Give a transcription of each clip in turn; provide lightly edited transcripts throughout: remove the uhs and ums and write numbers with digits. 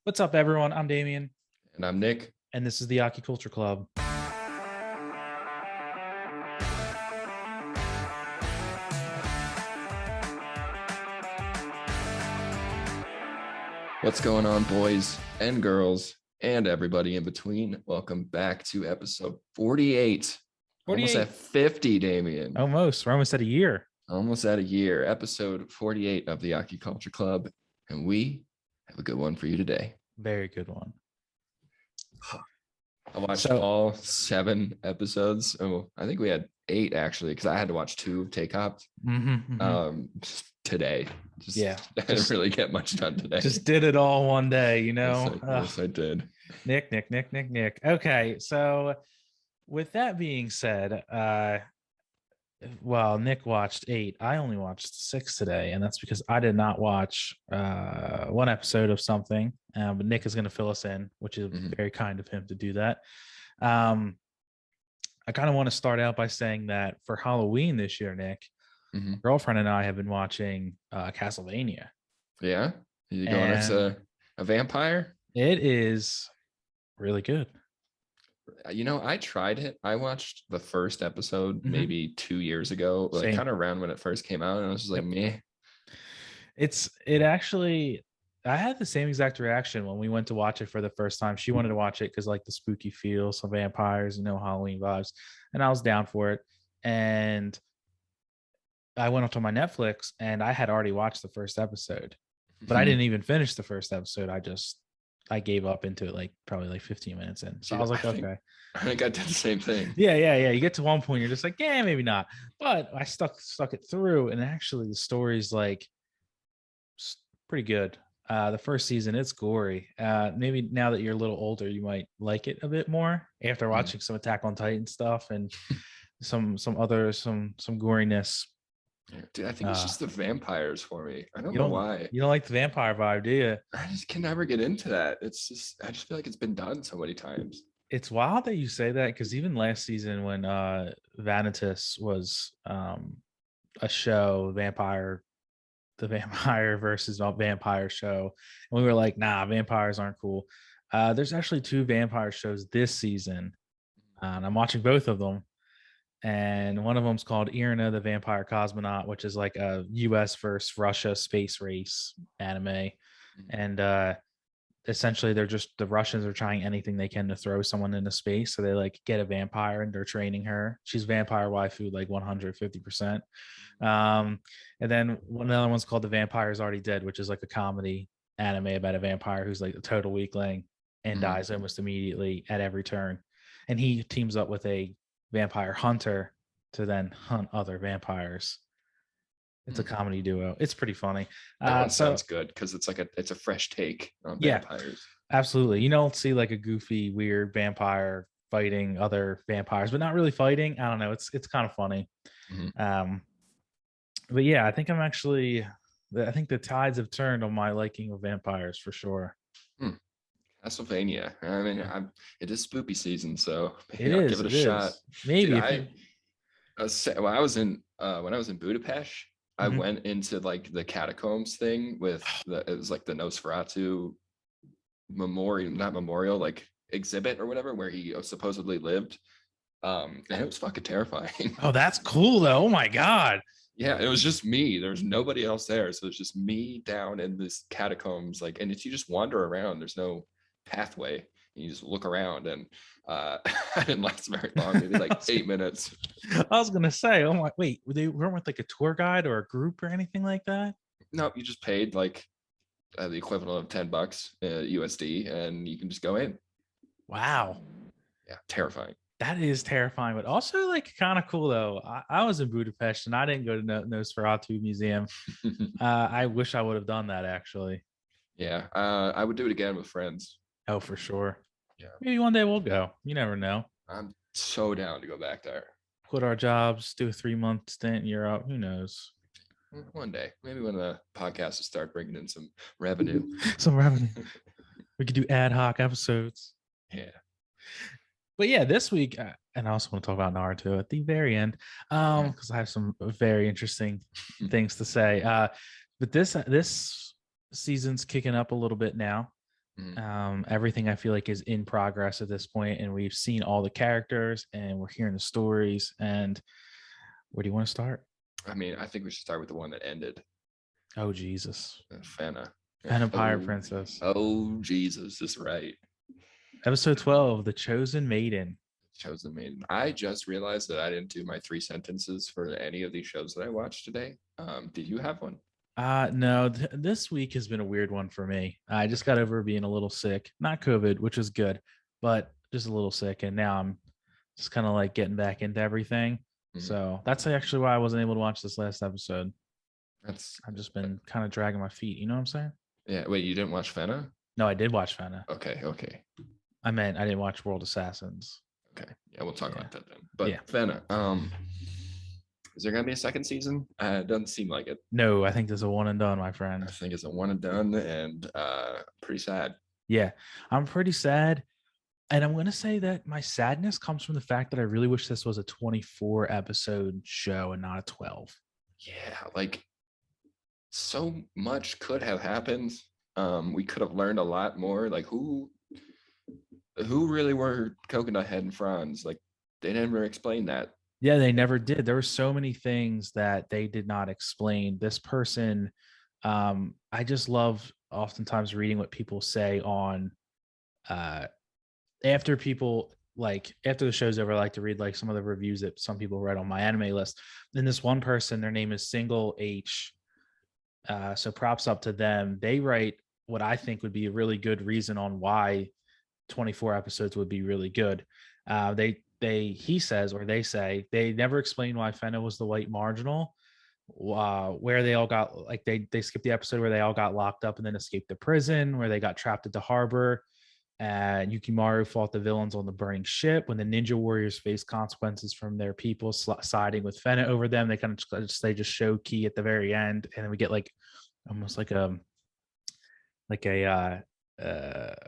What's up, everyone? I'm Damien, And I'm Nick. and this is the Aki Culture Club. What's going on, boys and girls and everybody in between? Welcome back to episode 48. 48. Almost at 50, Damien. Almost. We're almost at a year. Almost at a year. Episode 48 of the Aki Culture Club. And we have a good one for you today. Very good one. I watched all 7 episodes. Oh, I think we had 8 actually, because I had to watch 2 of Take Opt today. I didn't really get much done today. Just did it all one day, you know. Yes, I did. Nick. Okay, so with that being said, Nick watched 8. I only watched 6 today, and that's because I did not watch one episode of something. But Nick is going to fill us in, which is very kind of him to do that. I kind of want to start out by saying that for Halloween this year, Nick, my girlfriend and I have been watching Castlevania. Yeah? You going as a vampire? It is really good. You know, I tried it. I watched the first episode maybe 2 years ago, like kind of around when it first came out, and I was just like, meh. It actually, I had the same exact reaction when we went to watch it for the first time. She wanted to watch it because like the spooky feel, some vampires, Halloween vibes, and I was down for it. And I went up to my Netflix and I had already watched the first episode, but I didn't even finish the first episode. I gave up into it like probably 15 minutes in. So I was like, okay. I think I did the same thing. Yeah. You get to one point, you're just like, yeah, maybe not. But I stuck it through, and actually the story's like pretty good. The first season, it's gory. Maybe now that you're a little older, you might like it a bit more after watching some Attack on Titan stuff and some goriness. Dude, I think it's just the vampires for me. I don't You know why. You don't like the vampire vibe, do you? I just can never get into that. I just feel like it's been done so many times. It's wild that you say that, because even last season when Vanitas was a show, the vampire versus vampire show, and we were like, nah, vampires aren't cool. There's actually 2 vampire shows this season, and I'm watching both of them. And one of them's called Irina the Vampire Cosmonaut, which is like a US versus Russia space race anime. And essentially the Russians are trying anything they can to throw someone into space. So they like get a vampire and they're training her. She's vampire waifu like 150%. And then another one's called The Vampire's Already Dead, which is like a comedy anime about a vampire who's like a total weakling and dies almost immediately at every turn. And he teams up with a vampire hunter to then hunt other vampires. It's a comedy duo. It's pretty funny. That one sounds good because it's it's a fresh take on vampires. Absolutely. You don't see like a goofy, weird vampire fighting other vampires, but not really fighting. I don't know. It's kind of funny. But yeah, I think the tides have turned on my liking of vampires for sure. Castlevania. I mean, it is spoopy season, so maybe I'll give it a shot. Maybe. Dude, when I was in Budapest, I went into like the catacombs thing it was like the Nosferatu memorial, like exhibit or whatever, where he supposedly lived. And it was fucking terrifying. Oh, that's cool though. Oh my God. Yeah, it was just me. There's nobody else there. So it's just me down in this catacombs, and you just wander around. There's no pathway. You just look around, and I didn't last very long, maybe like 8 minutes. I was gonna say, oh my, wait, they weren't with like a tour guide or a group or anything like that? No, you just paid like the equivalent of $10 USD, and you can just go in. Wow. Yeah, terrifying. That is terrifying, but also like kind of cool though. I was in Budapest and I didn't go to Nosferatu Museum. I wish I would have done that actually. Yeah, I would do it again with friends. Oh, for sure. Yeah. Maybe one day we'll go. You never know. I'm so down to go back there. Quit our jobs, do a 3-month stint in Europe. Who knows? One day, maybe when the podcasts start bringing in some revenue. We could do ad hoc episodes. Yeah. But yeah, this week, and I also want to talk about Naruto at the very end, because I have some very interesting things to say. But this season's kicking up a little bit now. Mhm. Everything I feel like is in progress at this point, and we've seen all the characters and we're hearing the stories. And where do you want to start? I mean, I think we should start with the one that ended. Oh Jesus, Fana. Vampire Oh, Princess, oh, Jesus is right. episode 12, The Chosen Maiden. Chosen Maiden. I just realized that I didn't do my 3 sentences for any of these shows that I watched today. Did you have one? No, this week has been a weird one for me. I just got over being a little sick, not COVID, which is good, but just a little sick. And now I'm just kind of like getting back into everything. Mhm. So that's actually why I wasn't able to watch this last episode. That's I've just been kind of dragging my feet. You know what I'm saying? yeah. Wait, you didn't watch Fana? No, I did watch Fana. Okay, okay, I meant I didn't watch World Assassins. okay. Yeah, we'll talk Yeah. about that then. Yeah. But Fana, is there gonna be a second season? It doesn't seem like it. No, I think there's a one and done, my I friend. think it's a one and done, and pretty sad. Yeah. I'm pretty sad. And I'm going to say that my sadness comes from the fact that I really wish this was a 24 episode show and not a 12. Yeah, like so much could have happened. We could have learned a lot more. Like who really were Coconut Head and Franz? Like they never explained that. Yeah, they never did. There were so many things that they did not explain. This person, I just love oftentimes reading what people say on uh after people like after the show's over. I like to read like some of the reviews that some people read on my anime list. Then this one person, their name is Single H. So props up to them. They write what I think would be a really good reason on why 24 episodes would be really good. He says, or they say, they never explained why Fenna was the white marginal. Where they all got like they skipped the episode where they all got locked up and then escaped the prison, where they got trapped at the harbor. And Yukimaru fought the villains on the burning ship. When the ninja warriors faced consequences from their people siding with Fenna over them, they just show Key at the very end, and then we get like almost like a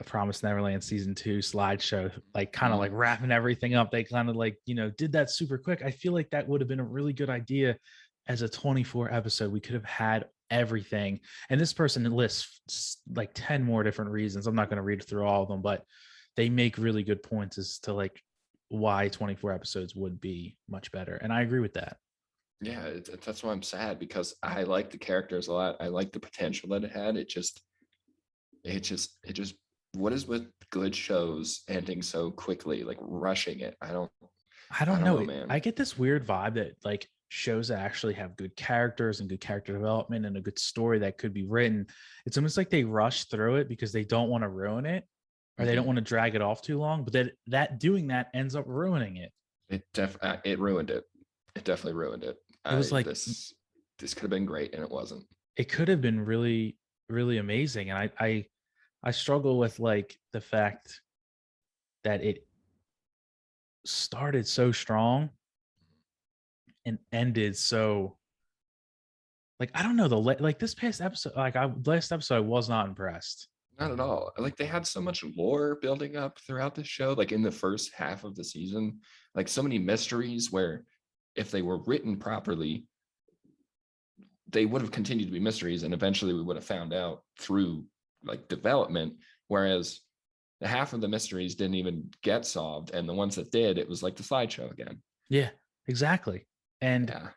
Promise Neverland season 2 slideshow, like kind of like Mhm. wrapping everything up. They kind of like did that super quick. I feel like that would have been a really good idea as a 24 episode. We could have had everything. And this person lists like 10 more different reasons. I'm not going to read through all of them, but they make really good points as to like why 24 episodes would be much better. And I agree with that. Yeah, that's why I'm sad because I like the characters a lot. I like the potential that it had. It just what is with good shows ending so quickly, like rushing it? I I don't don't know. know, man. I get this weird vibe that like shows that actually have good characters and good character development and a good story that could be written. It's almost like they rush through it because they don't want to ruin it or they don't Mhm. want to drag it off too long. But that doing that ends up ruining it. It ruined it. It definitely ruined it. It was like This could have been great and it wasn't. it could have been really, really amazing. And I struggle with like the fact that it started so strong and ended so like I don't know like this past episode like I last episode I was not impressed. Not at all. Like they had so much lore building up throughout the show, like in the first half of the season, like so many mysteries where if they were written properly, they would have continued to be mysteries and eventually we would have found out through like development. Whereas the half of the mysteries didn't even get solved. And the ones that did, it was like the slideshow again. Yeah, exactly. And Yeah.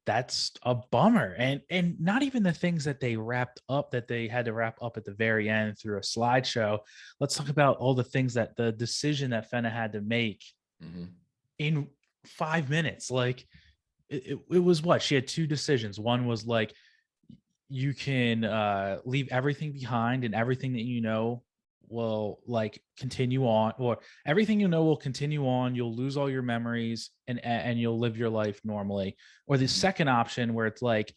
that's a bummer. And not even the things that they wrapped up that they had to wrap up at the very end through a slideshow. Let's talk about all the things that the decision that Fenna had to make Mm-hmm. in 5 minutes. Like it was what she had two decisions. One was like you can leave everything behind and everything that you know will like continue on, or everything you know will continue on. You'll lose all your memories and you'll live your life normally. Or the Mm-hmm. second option where it's like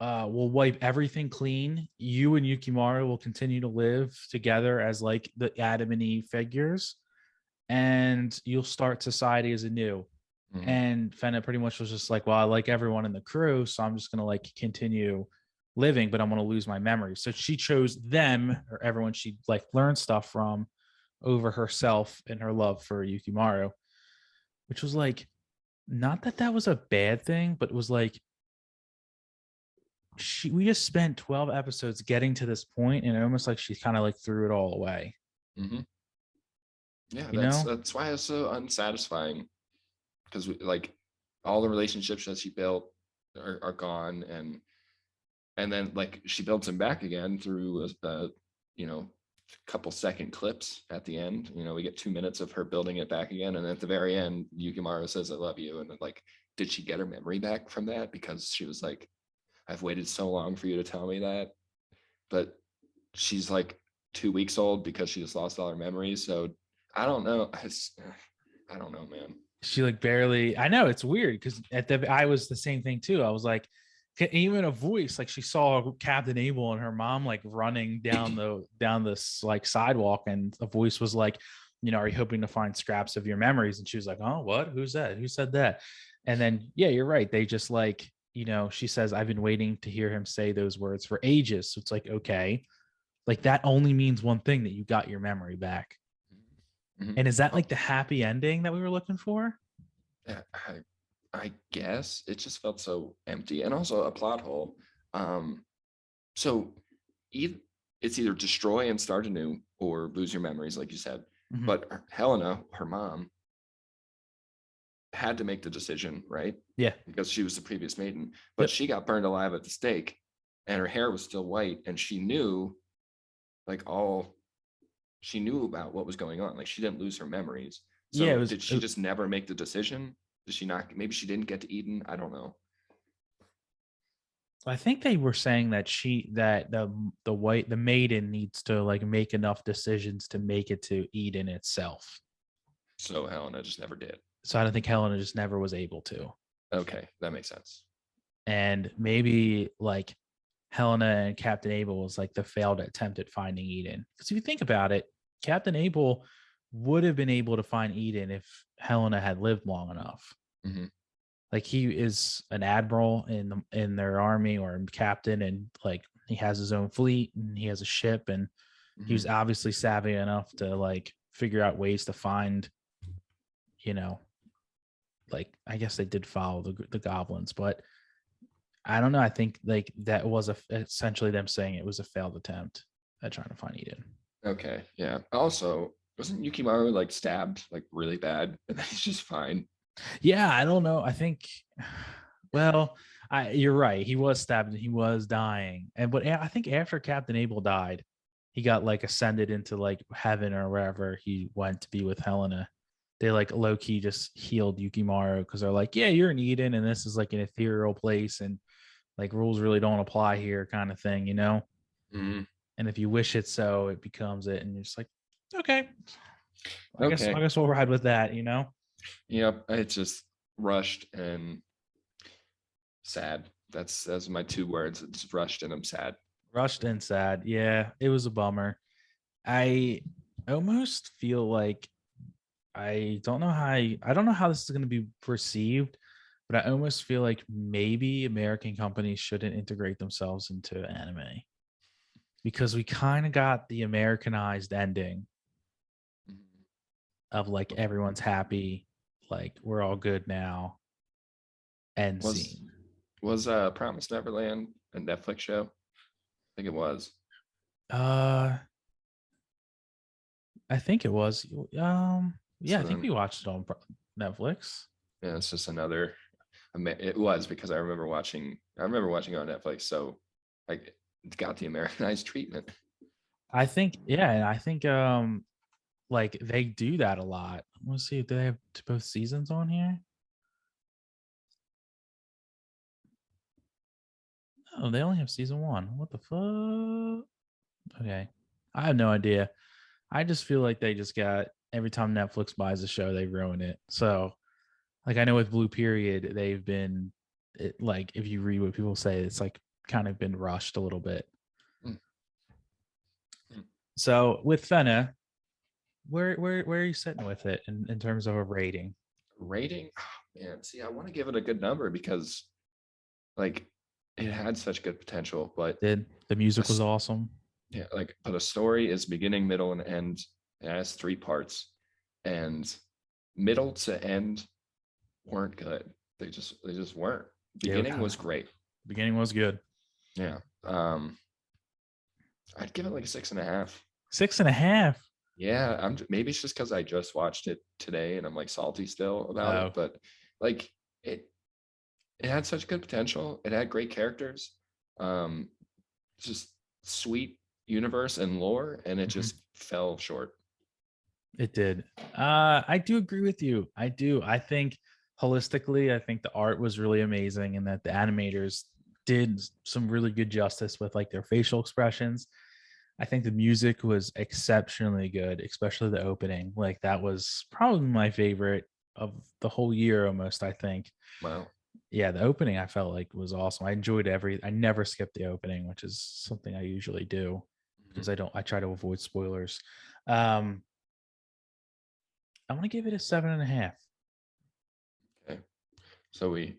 we'll wipe everything clean. You and Yukimaru will continue to live together as like the Adam and Eve figures, and you'll start society as anew. Mm-hmm. And Fenna pretty much was just like, well, I like everyone in the crew, so I'm just gonna like continue living, but I'm gonna lose my memories. So she chose them or everyone she like learned stuff from over herself and her love for Yukimaru, which was like not that that was a bad thing, but it was like we just spent 12 episodes getting to this point, and almost like she kind of like threw it all away. Hmm. Yeah, You that's know? that's why it's so unsatisfying, because like all the relationships that she built are gone, and then like she builds him back again through you know couple second clips at the end. We get 2 minutes of her building it back again, and at the very end, Yukimaru says, "I love you," and then like, did she get her memory back from that? Because she was like, "I've waited so long for you to tell me that," but she's like 2 weeks old because she just lost all her memories. So I don't know. I don't know, man. She like barely. I know it's weird because I was the same thing too. I was like, even a voice like she saw Captain Abel and her mom like running down this like sidewalk, and the voice was like, are you hoping to find scraps of your memories? And she was like, oh, what? Who's that? Who said that? And then yeah, you're right. They just like, she says, I've been waiting to hear him say those words for ages. So it's like, okay, like that only means one thing, that you got your memory back. Mhm. And is that Oh, like the happy ending that we were looking for? yeah, I guess it just felt so empty, and also a plot hole. Um, so either it's either destroy and start anew or lose your memories, like you said. Mhm. But Helena, her mom, had to make the decision, right? Yeah. Because she was the previous maiden, but Yep. she got burned alive at the stake, and her hair was still white, and she knew like all she knew about what was going on. Like she didn't lose her memories. Yeah. So did she just never make the decision? Did she not? Maybe she didn't get to Eden. I don't know. I think they were saying that the maiden needs to like make enough decisions to make it to Eden itself. So Helena just never did. So I don't think Helena just never was able to. Okay, that makes sense. And maybe like Helena and Captain Abel was like the failed attempt at finding Eden. Because if you think about it, Captain Abel would have been able to find Eden if Helena had lived long enough. Hmm. Like he is an admiral in their army, or a captain, and like he has his own fleet and he has a ship, and he Hmm. was obviously savvy enough to like figure out ways to find, you know, like I guess they did follow the goblins, but I don't know. I think like that was essentially them saying it was a failed attempt at trying to find Eden. Okay, yeah. Also, wasn't Yukimaru like stabbed like really bad, and then he's just fine? Yeah, I don't know. I think, well, you're right. He was stabbed and he was dying. And but I think after Captain Abel died, he got like ascended into like heaven or wherever he went to be with Helena. They like low key just healed Yukimaru because they're like, yeah, you're in Eden and this is like an ethereal place and like rules really don't apply here, kind of thing, you know? Mm, And if you wish it so, it becomes it. And you're just like, okay, I okay. guess we'll ride with that, you know? Yep. It's just rushed and sad. That's my two words. It's rushed and I'm sad. Rushed and sad. Yeah, it was a bummer. I almost feel like I don't know how this is going to be perceived, but I almost feel like maybe American companies shouldn't integrate themselves into anime because we kind of got the Americanized ending Mhm. of like everyone's happy, like we're all good now, end Was scene. was Promise Neverland a Netflix show? I think it was. Uh, I think it was. Yeah, I So think we then, watched it on Netflix. yeah, it's just another. It was because I remember watching. I remember watching it on Netflix. So, like, it got the Americanized treatment. I think, yeah, and I think like they do that a lot. Let's see, do they have both seasons on here? Oh, they only have season one. What the fuck? Okay. I have no idea. I just feel like they just got every time Netflix buys a show, they ruin it. So, like, I know with Blue Period, they've been like, if you read what people say, it's like kind of been rushed a little bit. Mm, mm. So, with Fena, where are you sitting with it in terms of a rating? Rating, oh, man. See, I want to give it a good number because, like, it had such good potential, but Did the music was a awesome? yeah, like, but a story is beginning, middle, and end. It has three parts, and middle to end weren't good. They just weren't. Yeah, Beginning was great. beginning was good. Yeah. I'd give it like a 6.5. 6.5. Yeah, maybe it's just because I just watched it today and I'm like salty still about it, Oh, but like it it had such good potential. It had great characters, um, just sweet universe and lore, and it mhm. just fell short. It did. I do agree with you. I do. I think holistically, I think the art was really amazing and that the animators did some really good justice with like their facial expressions. I think the music was exceptionally good, especially the opening. Like that was probably my favorite of the whole year almost, I think. Wow. Yeah, the opening I felt like was awesome. I enjoyed I never skip the opening, which is something I usually do Mhm. because I try to avoid spoilers. Um, I want to give it a 7.5. Okay. So we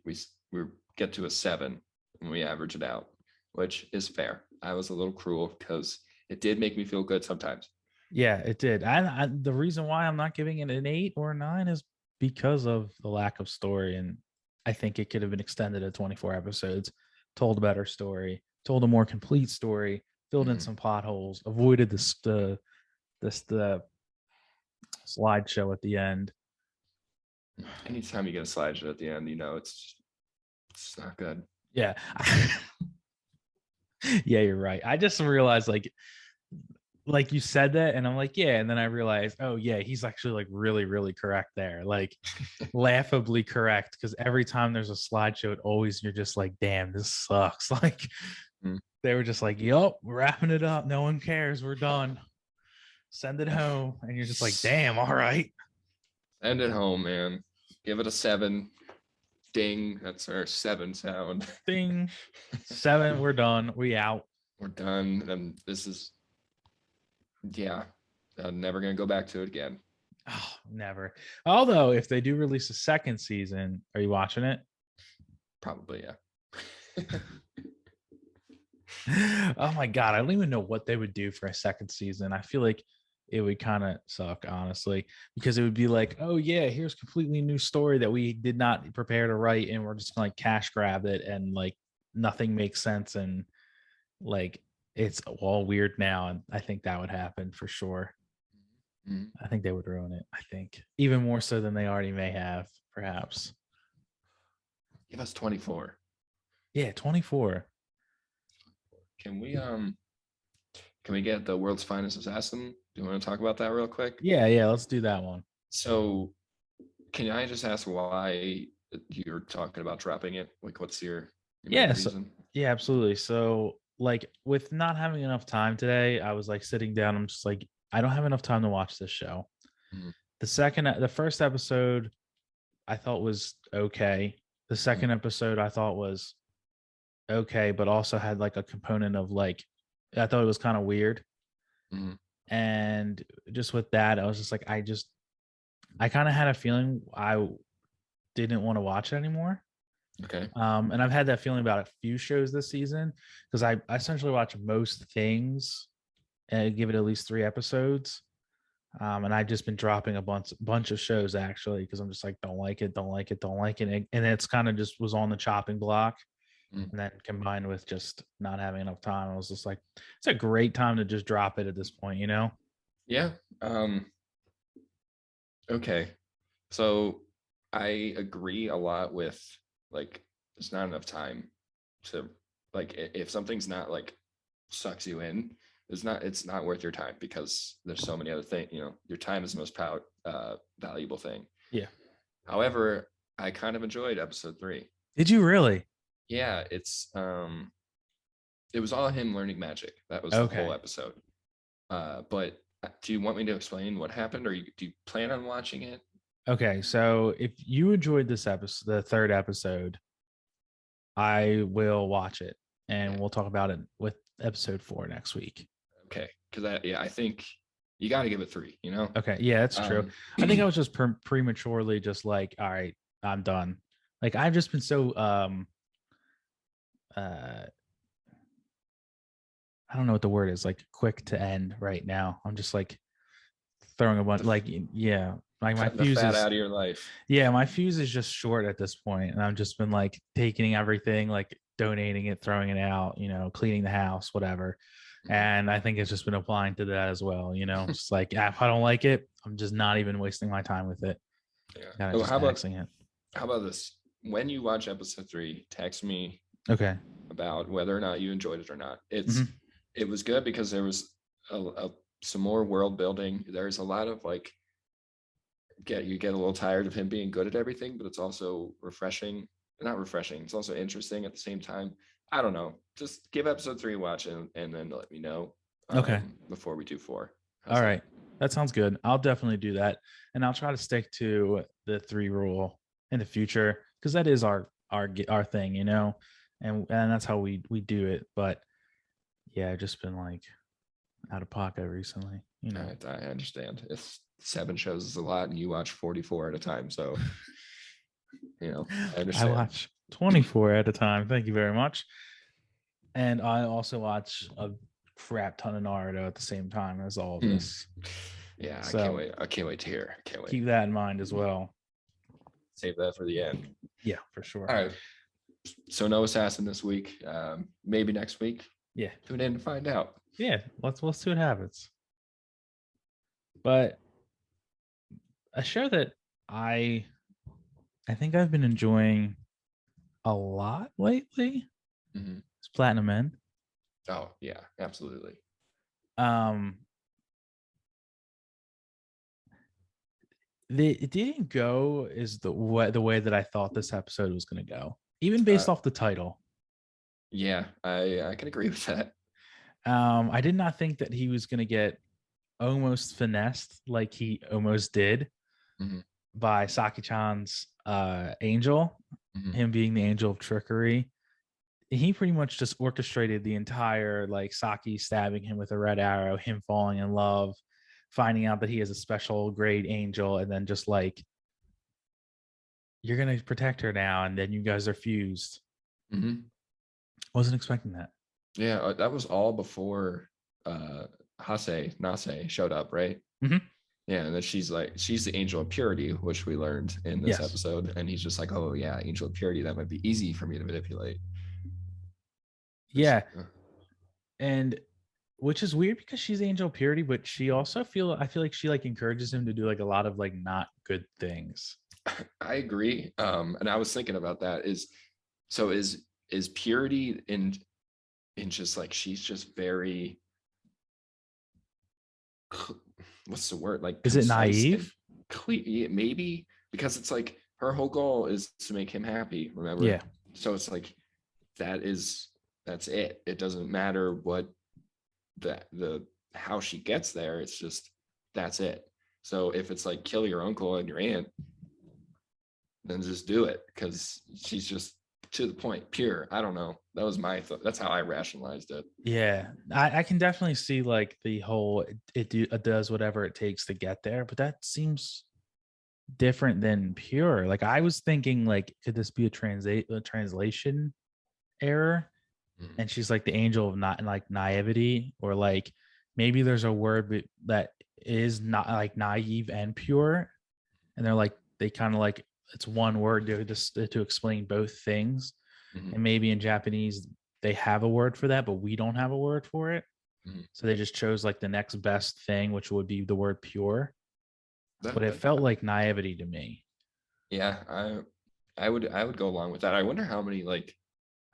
get to a 7 and we average it out, which is fair. I was a little cruel because it did make me feel good sometimes. Yeah, it did. The reason why I'm not giving it an 8 or 9 is because of the lack of story. And I think it could have been extended to 24 episodes, told a better story, told a more complete story, filled in Mhm. some potholes, avoided the slideshow at the end. Anytime you get a slideshow at the end, it's not good. Yeah. Yeah, you're right. I just realized like you said that and I'm like, yeah, and then I realized, oh yeah, he's actually like really, really correct there. Like laughably correct because every time there's a slideshow, it always you're just like, damn, this sucks. Like Mm. they were just like, yup, we're wrapping it up. No one cares. We're done. Send it home. And you're just like, damn, all right. Send it home, man. Give it a 7. Ding. That's our 7 sound. Ding. 7, we're done. We out. We're done. And this is, yeah, I'm never going to go back to it again. Oh, never. Although if they do release a second season, are you watching it? Probably, yeah. Oh my god, I don't even know what they would do for a second season. I feel like it would kind of suck, honestly, because it would be like, oh yeah, here's a completely new story that we did not prepare to write, and we're just gonna like cash grab it, and like nothing makes sense, and like it's all weird now, and I think that would happen for sure. Mhm. I think they would ruin it. I think even more so than they already may have, perhaps. Give us 24. Yeah, 24. Can we can we get the world's finest assassin? Do you want to talk about that real quick? Yeah, yeah, let's do that one. So can I just ask why you're talking about dropping it? Like what's your main Yes. reason? Yeah, absolutely. So, like, with not having enough time today, I was like sitting down. I'm just like, I don't have enough time to watch this show. Mhm. The first episode I thought was okay. The Mhm. second episode I thought was okay, but also had like a component of like, I thought it was kind of weird. Mhm. And just with that, I was just like, I kind of had a feeling I didn't want to watch it anymore. Okay. And I've had that feeling about a few shows this season because I essentially watch most things and give it at least 3 episodes. And I've just been dropping a bunch of shows actually because I'm just like, don't like it, don't like it, don't like it. And it's kind of just was on the chopping block. Mhm. And then combined with just not having enough time, I was just like, it's a great time to just drop it at this point, you know? Yeah. Okay. So I agree a lot with like there's not enough time to like if something's not like sucks you in, it's not worth your time because there's so many other things, your time is the most valuable thing. Yeah. However, I kind of enjoyed episode 3. Did you really? Yeah, it was all him learning magic. That was the whole Okay. episode. But do you want me to explain what happened, or do you plan on watching it? Okay. So if you enjoyed this episode, the third episode, I will watch it and Okay. we'll talk about it with episode 4 next week. Okay, because I think you got to give it 3. Okay. Yeah, that's true. Um, I think I was just prematurely just like, all right, I'm done. Like I've just been so uh I don't know what the word is, like quick to end right now. I'm just like throwing a bunch the, like yeah, like my cutting the fuse fat is out of your life. yeah, my fuse is just short at this point, and I've just been like taking everything like donating it, throwing it out, cleaning the house, whatever. And I think it's just been applying to that as well. Just like if I don't like it, I'm just not even wasting my time with it. Yeah. Kind of Oh, just axing it. how about this? When you watch episode 3, text me Okay. about whether or not you enjoyed it or not. Mhm. It was good because there was some more world building. There's a lot of like you get a little tired of him being good at everything, but it's also refreshing. Not refreshing. It's also interesting at the same time. I don't know. Just give episode 3 a watch and then let me know Okay. before we do 4. All right. That sounds good. I'll definitely do that. And I'll try to stick to the 3 rule in the future because that is our thing, and that's how we do it. But yeah, I've just been like out of pocket recently, I understand. If 7 shows is a lot and you watch 44 at a time, so I understand. I watch 24 at a time. Thank you very much. And I also watch a crap ton of Naruto at the same time as all of this. Yeah, so I can't wait. I can't wait to hear. Can't wait. Keep that in mind as well. Save that for the end. Yeah, for sure. All right. So no assassin this week. Maybe next week. Yeah. Tune in to find out. Yeah, let's see what happens. But a show that I think I've been enjoying a lot lately is Platinum Men. Oh yeah, absolutely. It didn't go is the way that I thought this episode was going to go, even based off the title. Yeah, I can agree with that. I did not think that he was going to get almost finessed like he almost did by Saki-chan's angel, him being the angel of trickery. He pretty much just orchestrated the entire like Saki stabbing him with a red arrow, him falling in love, finding out that he is a special grade angel, and then just like, you're gonna protect her now, and then you guys are fused. Wasn't expecting that. Yeah, that was all before Nase showed up, right? Yeah, and then she's the angel of purity, which we learned in this episode, and he's just like, oh yeah, angel of purity, that might be easy for me to manipulate. Yeah. And which is weird because she's angel of purity, but she also I feel like she like encourages him to do like a lot of like not good things. I agree. And I was thinking about that is purity in just like, she's just very, what's the word? Like, is it naive? Maybe, because it's like her whole goal is to make him happy, remember? Yeah. So it's like, that's it. It doesn't matter what how she gets there. It's just, that's it. So if it's like kill your uncle and your aunt, then just do it, because she's just to the point, pure. I don't know. That was my thought. That's how I rationalized it. Yeah, I can definitely see like the whole it does whatever it takes to get there, but that seems different than pure. Like I was thinking, like, could this be a translation error? And she's like the angel of not like naivety, or like maybe there's a word that is not like naive and pure, and they're like they kind of like it's one word to explain both things. And maybe in Japanese they have a word for that, but we don't have a word for it. So they just chose like the next best thing, which would be the word pure. But it felt like naivety to me. Yeah, I would go along with that. I wonder how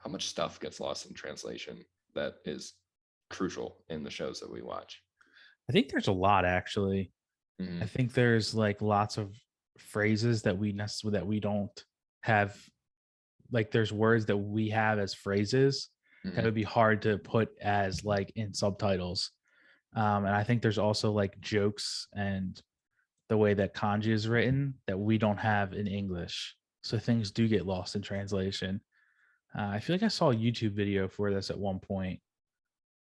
much stuff gets lost in translation that is crucial in the shows that we watch. I think there's a lot, actually. I think there's like lots of phrases that we don't have. Like there's words that we have as phrases that would be hard to put as like in subtitles. And I think there's also like jokes and the way that kanji is written that we don't have in English. So things do get lost in translation. I feel like I saw a YouTube video for this at one point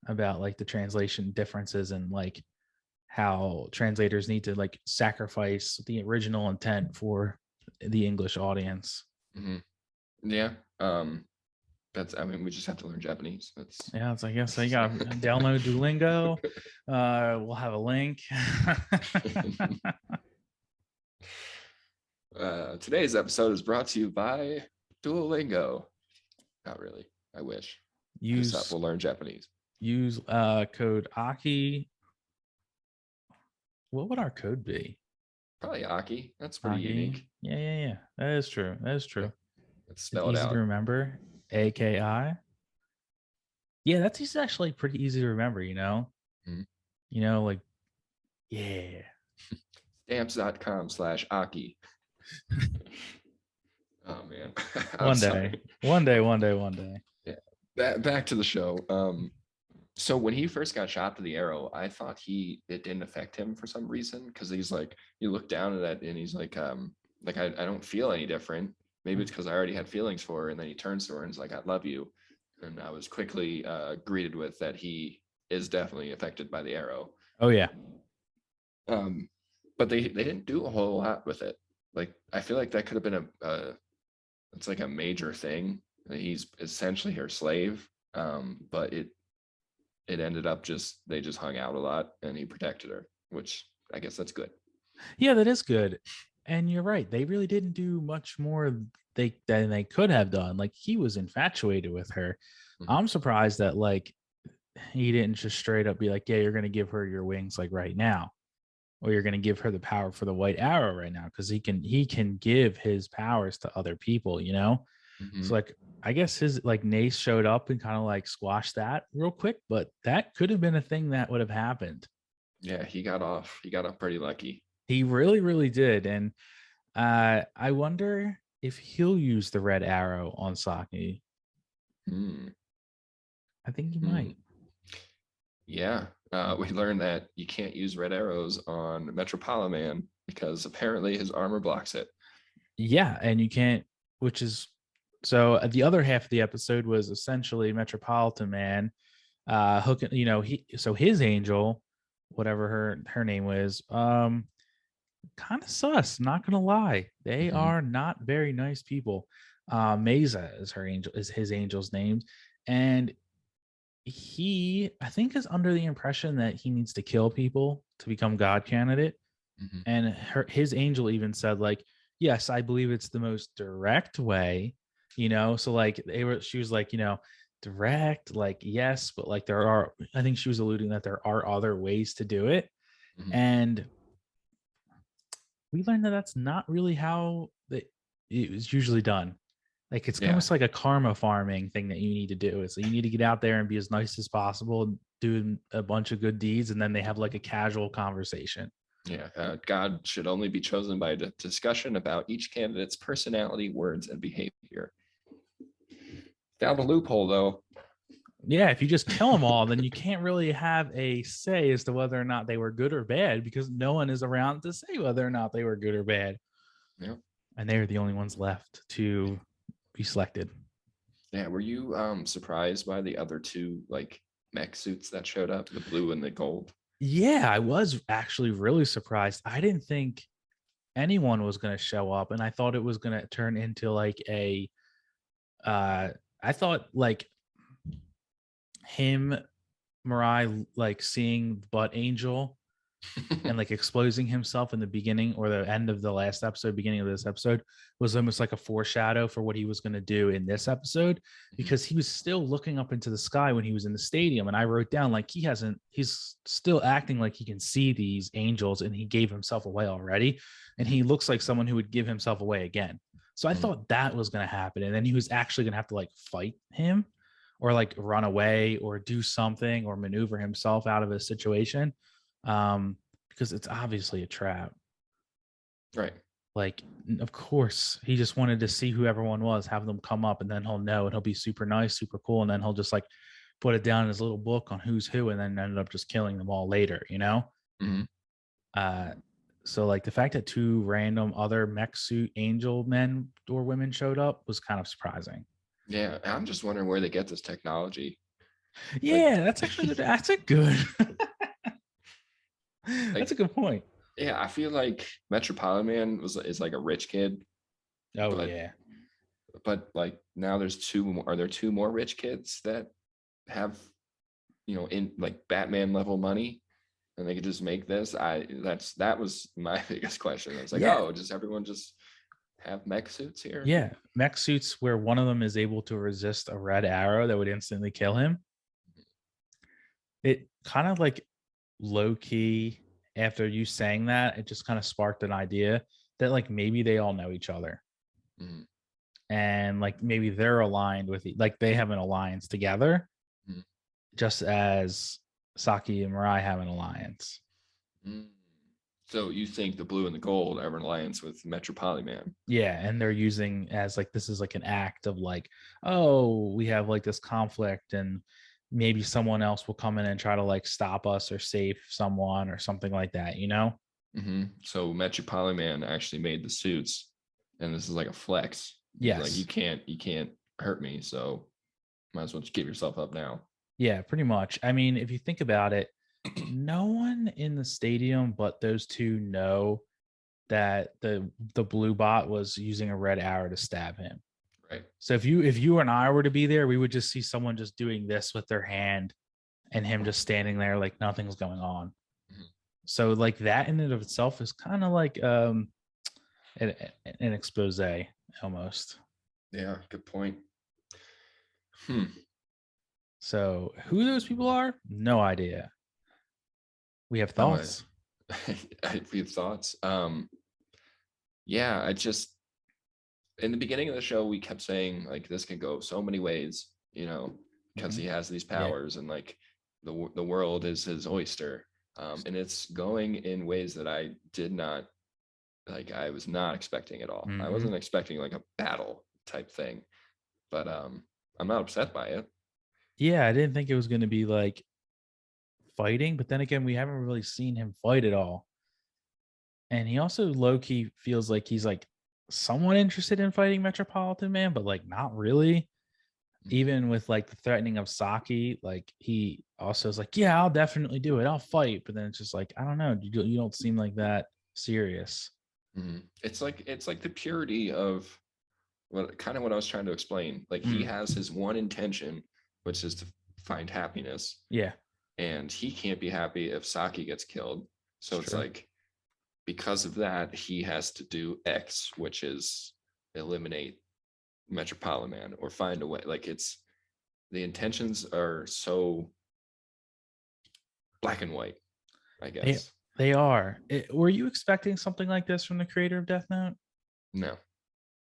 about like the translation differences and like how translators need to like sacrifice the original intent for the English audience. Yeah. We just have to learn Japanese. It's I guess I got to download Duolingo. We'll have a link. Today's episode is brought to you by Duolingo. Not really. I wish. Hit us up. Use We'll learn Japanese. code Aki. What would our code be? Probably Aki. That's pretty Aki. unique. Yeah. That is true. That is Yeah. true. Let's It's spell it easy to out. remember. AKI. Yeah, that's actually pretty easy to remember, you know? Mhm. You know, like, yeah. Stamps.com/Aki. Oh man. I'm One sorry. day. One day, one day, one day. Yeah. Back to the show. So when he first got shot to the arrow, I thought it didn't affect him for some reason, because he's like, you look down at that and he's like I don't feel any different. Maybe it's because I already had feelings for her, and then he turns to her and is like, I love you. And I was quickly greeted with that he is definitely affected by the arrow. Oh yeah. But they didn't do a whole lot with it. Like, I feel like that could have been it's like a major thing. He's essentially her slave. But it ended up they just hung out a lot and he protected her, which I guess that's good. Yeah, that is good. And you're right. They really didn't do much more than they could have done. Like he was infatuated with her. Mhm. I'm surprised that like he didn't just straight up be like, yeah, you're gonna give her your wings like right now. Or you're gonna give her the power for the white arrow right now. Cause he can give his powers to other people, you know? So Mhm. like I guess his like Nace showed up and kind of like squashed that real quick, but that could have been a thing that would have happened. Yeah, he got off. He got off pretty lucky. He really, really did. And I wonder if he'll use the red arrow on Saki. Hmm. I think he Hmm. might. Yeah. We learned that you can't use red arrows on Metropolitan because apparently his armor blocks it. Yeah, and you can't, which is so the other half of the episode was essentially Metropolitan Man hooking, his angel, whatever her name was, kind of sus, not gonna lie. They Mhm. are not very nice people. Mesa is his angel's name. And he I think is under the impression that he needs to kill people to become god candidate, Mhm. and his angel even said like, yes, I believe it's the most direct way, so like she was like, direct, like yes, but like I think she was alluding that there are other ways to do it. Mhm. And we learned that that's not really how it was usually done. Like it's Yeah. almost like a karma farming thing that you need to do. So you need to get out there and be as nice as possible, and do a bunch of good deeds, and then they have like a casual conversation. Yeah. God should only be chosen by a discussion about each candidate's personality, words, and behavior. Found a loophole, though. Yeah, if you just kill them all, then you can't really have a say as to whether or not they were good or bad, because no one is around to say whether or not they were good or bad. Yeah. And they are the only ones left to be selected. Yeah. Were you surprised by the other two like mech suits that showed up, the blue and the gold? Yeah, I was actually really surprised. I didn't think anyone was going to show up, and I thought it was going to turn into like a I thought like him, Mirai, like seeing Butt Angel and like exposing himself in the beginning or the end of the last episode, beginning of this episode, was almost like a foreshadow for what he was going to do in this episode, because he was still looking up into the sky when he was in the stadium. And I wrote down like he's still acting like he can see these angels, and he gave himself away already. And he looks like someone who would give himself away again. So I thought that was going to happen. And then he was actually going to have to like fight him or like run away or do something or maneuver himself out of a situation. Because it's obviously a trap. Right. Like, of course, he just wanted to see who everyone was, have them come up, and then he'll know, and he'll be super nice, super cool, and then he'll just like put it down in his little book on who's who, and then ended up just killing them all later. Mm-hmm. Uh, so like the fact that two random other mech suit angel men or women showed up was kind of surprising. Yeah. I'm just wondering where they get this technology. Like, Yeah, that's actually good. That's a good. That's like, a good point. yeah, I feel like Metropolitan Man is like a rich kid, Oh but yeah. like now there's two more. Are there two more rich kids that have in like Batman level money, and they could just make this? That was my biggest question. I was like, Yeah. oh, does everyone just have mech suits here? Yeah, mech suits where one of them is able to resist a red arrow that would instantly kill him. It kind of like low key, after you saying that, it just kind of sparked an idea that like maybe they all know each other Mhm, and like maybe they're aligned with like they have an alliance together, mhm, just as Saki and Mirai have an alliance. mm. So you think the blue and the gold are in alliance with Metropoliman? Yeah, and they're using as like this is like an act of like, oh, we have like this conflict and maybe someone else will come in and try to like stop us or save someone or something like that, you know? So Metropoliman actually made the suits, and this is like a flex. He's like, Yes. you can't hurt me, so might as well just give yourself up now. Yeah, pretty much. I mean, if you think about it, no one in the stadium but those two know that the blue bot was using a red arrow to stab him. Right. So if you and I were to be there, we would just see someone just doing this with their hand and him just standing there like nothing's going on. Mhm. So like that in and of itself is kind of like an expose almost. Yeah, good point. Hmm. So who those people are? No idea. We have No, thoughts. I have few thoughts. Yeah, I just in the beginning of the show we kept saying like this can go so many ways, because Mhm. he has these Yeah. powers and like the world is his oyster. And it's going in ways that I did not like. I was not expecting at all. I Hmm. wasn't expecting like a battle type thing, but I'm not upset by it. Yeah, I didn't think it was going to be like fighting, but then again, we haven't really seen him fight at all. And he also low key feels like he's like somewhat interested in fighting Metropolitan Man, but like not really. Mhm. Even with like the threatening of Saki, like he also is like, yeah, I'll definitely do it. I'll fight. But then it's just like, I don't know. You don't seem like that serious. It's like the purity of what I was trying to explain. Like he Mm, has his one intention, which is to find happiness, yeah, and he can't be happy if Saki gets killed. it's So it's true. like because of that, he has to do X, which is eliminate Metropolitan or find a way. Like it's the intentions are so black and white, I They guess. they are. Were you expecting something like this from the creator of Death Note? No,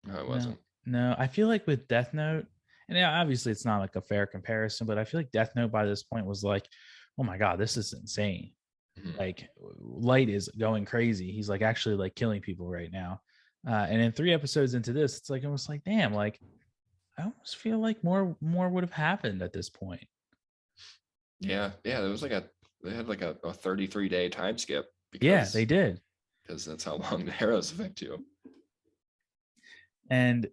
no, it No, wasn't. no. I feel like with Death Note, and yeah, obviously it's not like a fair comparison, but I feel like Death Note by this point was like, oh my god, this is insane. Mhm. Like Light is going crazy. He's like actually like killing people right now. And in 3 episodes into this, it's like almost like, damn, like I almost feel like more would have happened at this point. Yeah. There was like they had like a 33-day time skip Yeah, they because did. that's how long the arrows affect you. And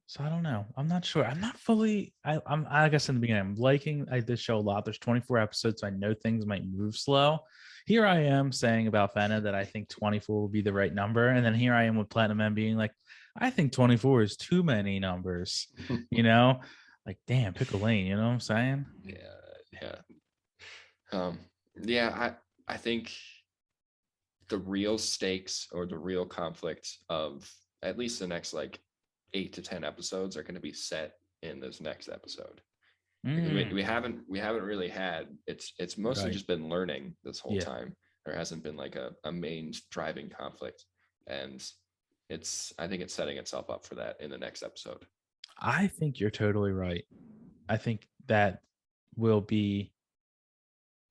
so I don't know. I'm not sure. I'm not fully. I'm like I guess in the beginning, I'm liking this show a lot. There's 24 episodes, so I know things might move slow. Here I am saying about Fena that I think 24 will be the right number, and then here I am with Platinum M being like, I think 24 is too many numbers. You know, like damn, pick a lane. You know what I'm saying? Yeah. Um, yeah, I think the real stakes or the real conflict of at least the next like 8 to 10 episodes are going to be set in this next episode, because Mm, we haven't really had it's mostly right. just been learning this whole Yeah. time. There hasn't been like a main driving conflict, and I think it's setting itself up for that in the next episode. I think you're totally right. I think that will be.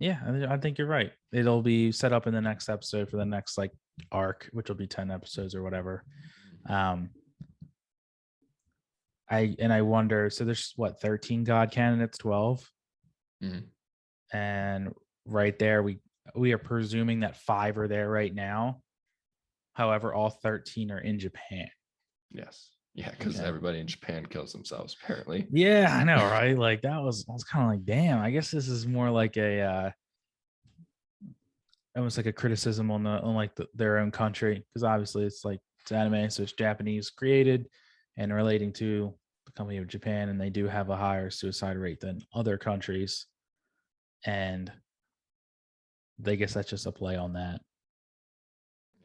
Yeah, I think you're right. It'll be set up in the next episode for the next like arc, which will be 10 episodes or whatever. Um, I wonder. So there's what 13 God candidates, 12, Mhm. and right there we are presuming that 5 are there right now. However, all 13 are in Japan. Yes, yeah, because Okay. everybody in Japan kills themselves apparently. Yeah, I know, right? Like that was I was kind of like, damn. I guess this is more like a almost like a criticism on their own country because obviously it's like it's anime, so it's Japanese created and relating to the company of Japan, and they do have a higher suicide rate than other countries, and they guess that's just a play on that.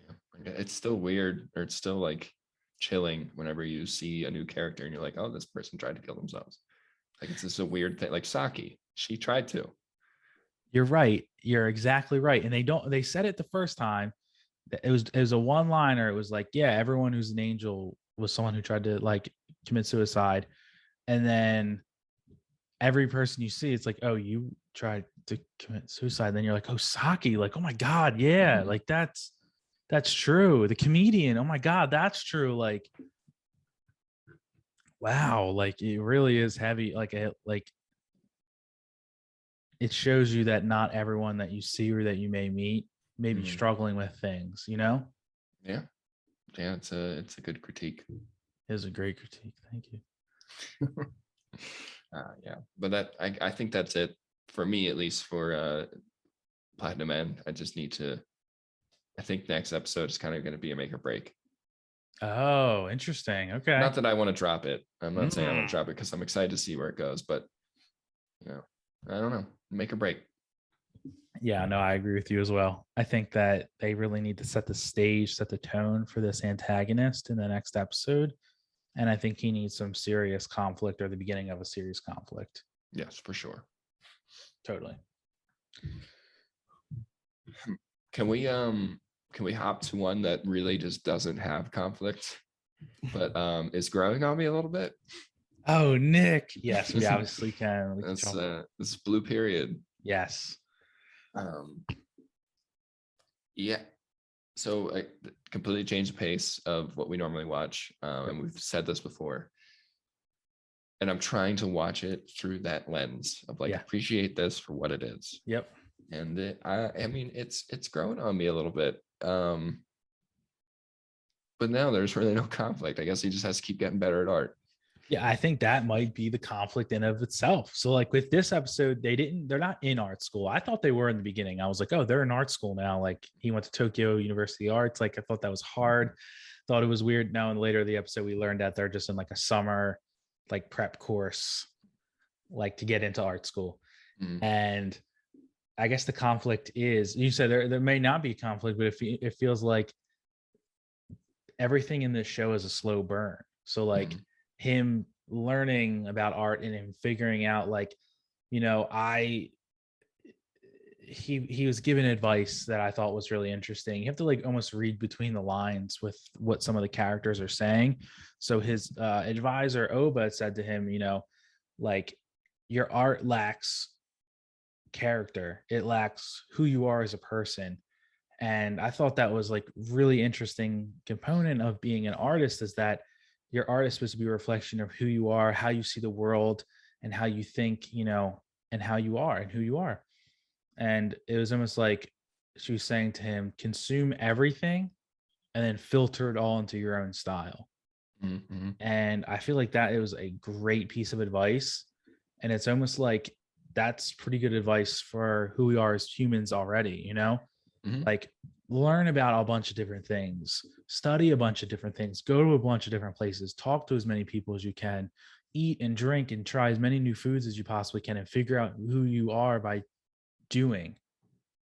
Yeah, it's still weird, or it's still like chilling whenever you see a new character and you're like, oh, this person tried to kill themselves. Like it's just a weird thing. Like Saki, she tried to. You're right. You're exactly right. And they said it the first time. It was a one liner. It was like, yeah, everyone who's an angel was someone who tried to like commit suicide. And then every person you see, it's like, oh, you tried to commit suicide. And then you're like, oh, Saki, like, oh my God, yeah, Mhm. like that's true. The comedian, oh my God, that's true. Like, wow, like it really is heavy. Like it shows you that not everyone that you see or that you may meet may be Mhm. struggling with things, you know? Yeah, yeah, it's a good critique. It was a great critique. Thank you. Yeah, but I think that's it for me, at least for Platinum End. I just need to. I think next episode is kind of going to be a make or break. Oh, interesting. Okay. Not that I want to drop it. I'm not saying I want to Mm. drop it because I'm excited to see where it goes, but I don't know. Make or break. Yeah, no, I agree with you as well. I think that they really need to set the stage, set the tone for this antagonist in the next episode. And I think he needs some serious conflict or the beginning of a serious conflict. Yes, for sure. Totally. Can we hop to one that really just doesn't have conflict, but is growing on me a little bit? Oh, Nick. Yes, we obviously can. We can That's jump. this Blue Period. Yes. Um, yeah. So I completely changed the pace of what we normally watch, and we've said this before. And I'm trying to watch it through that lens of like Yeah. appreciate this for what it is. Yep. And I mean it's growing on me a little bit. But now there's really no conflict. I guess he just has to keep getting better at art. Yeah, I think that might be the conflict in of itself. So like with this episode, they're not in art school. I thought they were in the beginning. I was like, oh, they're in art school now. Like he went to Tokyo University of Arts. Like I thought that was hard. Thought it was weird. Now in later the episode, we learned that they're just in like a summer like prep course, like to get into art school. Mm, And I guess the conflict is you said there may not be conflict, but it feels like everything in this show is a slow burn. So like mm, him learning about art and him figuring out like, I he was given advice that I thought was really interesting. You have to like almost read between the lines with what some of the characters are saying. So his advisor Oba said to him, like your art lacks character. It lacks who you are as a person. And I thought that was like really interesting component of being an artist is that your art is supposed to be a reflection of who you are, how you see the world, and how you think, and how you are and who you are. And it was almost like she was saying to him, consume everything and then filter it all into your own style. mm, mm, And I feel like that it was a great piece of advice. And it's almost like that's pretty good advice for who we are as humans already, mm. like learn about a bunch of different things, study a bunch of different things, go to a bunch of different places, talk to as many people as you can, eat and drink and try as many new foods as you possibly can and figure out who you are by doing.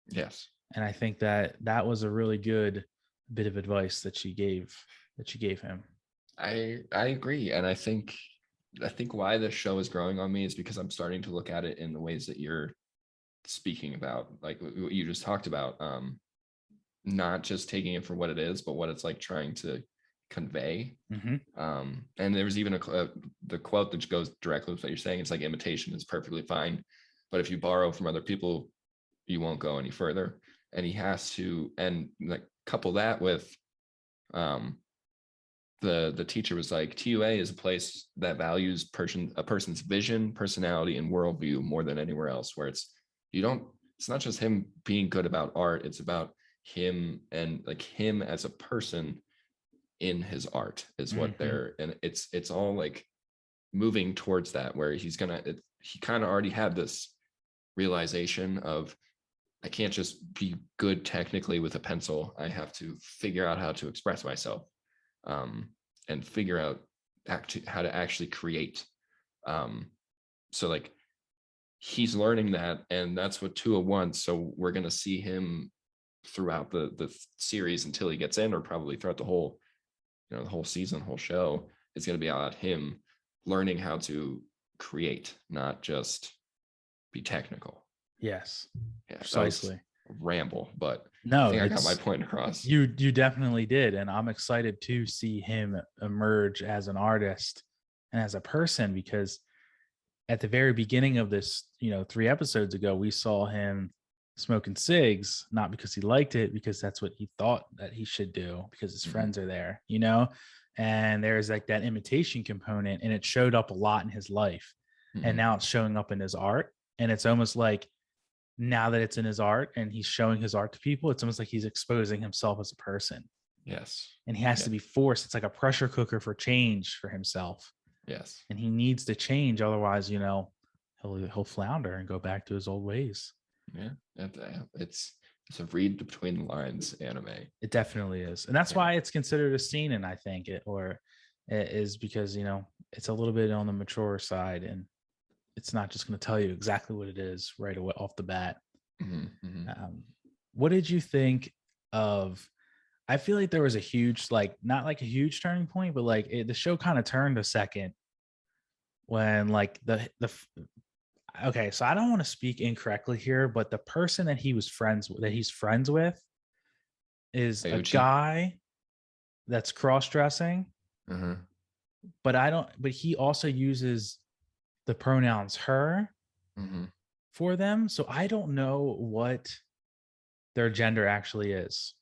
Yes. And I think that that was a really good bit of advice that she gave him. I agree. And I think why this show is growing on me is because I'm starting to look at it in the ways that you're speaking about, like what you just talked about. Not just taking it for what it is, but what it's like trying to convey. Mm-hmm. And there was even the quote that goes directly with what you're saying. It's like imitation is perfectly fine, but if you borrow from other people, you won't go any further. And he has to, and like couple that with um, the teacher was like, TUA is a place that values a person's vision, personality, and worldview more than anywhere else. Where it's not just him being good about art; it's about him and like him as a person in his art is what Mm-hmm. and it's all like moving towards that where he kind of already had this realization of I can't just be good technically with a pencil. I have to figure out how to express myself, um, and figure out how to actually create. So like he's learning that, and that's what 201. So we're gonna see him throughout the series until he gets in, or probably throughout the whole, the whole season, whole show, is going to be about him learning how to create, not just be technical. Yes, Yeah, that was precisely. a ramble, but I No, think I got my it's point across. you definitely did, and I'm excited to see him emerge as an artist and as a person, because at the very beginning of this, 3 episodes ago, we saw him smoking cigs, not because he liked it, because that's what he thought that he should do because his Mhm. friends are there, and there's like that imitation component, and it showed up a lot in his life. And Mhm. now it's showing up in his art. And it's almost like now that it's in his art and he's showing his art to people, it's almost like he's exposing himself as a person. Yes. And he has Yeah. to be forced. It's like a pressure cooker for change for himself. Yes. And he needs to change. Otherwise, he'll flounder and go back to his old ways. Yeah. It's a read between the lines anime. It definitely is. And that's Yeah. why it's considered a seinen, I think, it is because, it's a little bit on the mature side, and it's not just going to tell you exactly what it is right away off the bat. Mm-hmm. Um, what did you think of? I feel like there was a huge, like, not like a huge turning point, but like the show kind of turned a second when like okay, so I don't want to speak incorrectly here, but the person that he's friends with is a Ayuchi. guy that's cross-dressing, Uh-huh. but he also uses the pronouns her Mm-hmm. for them. So I don't know what their gender actually is.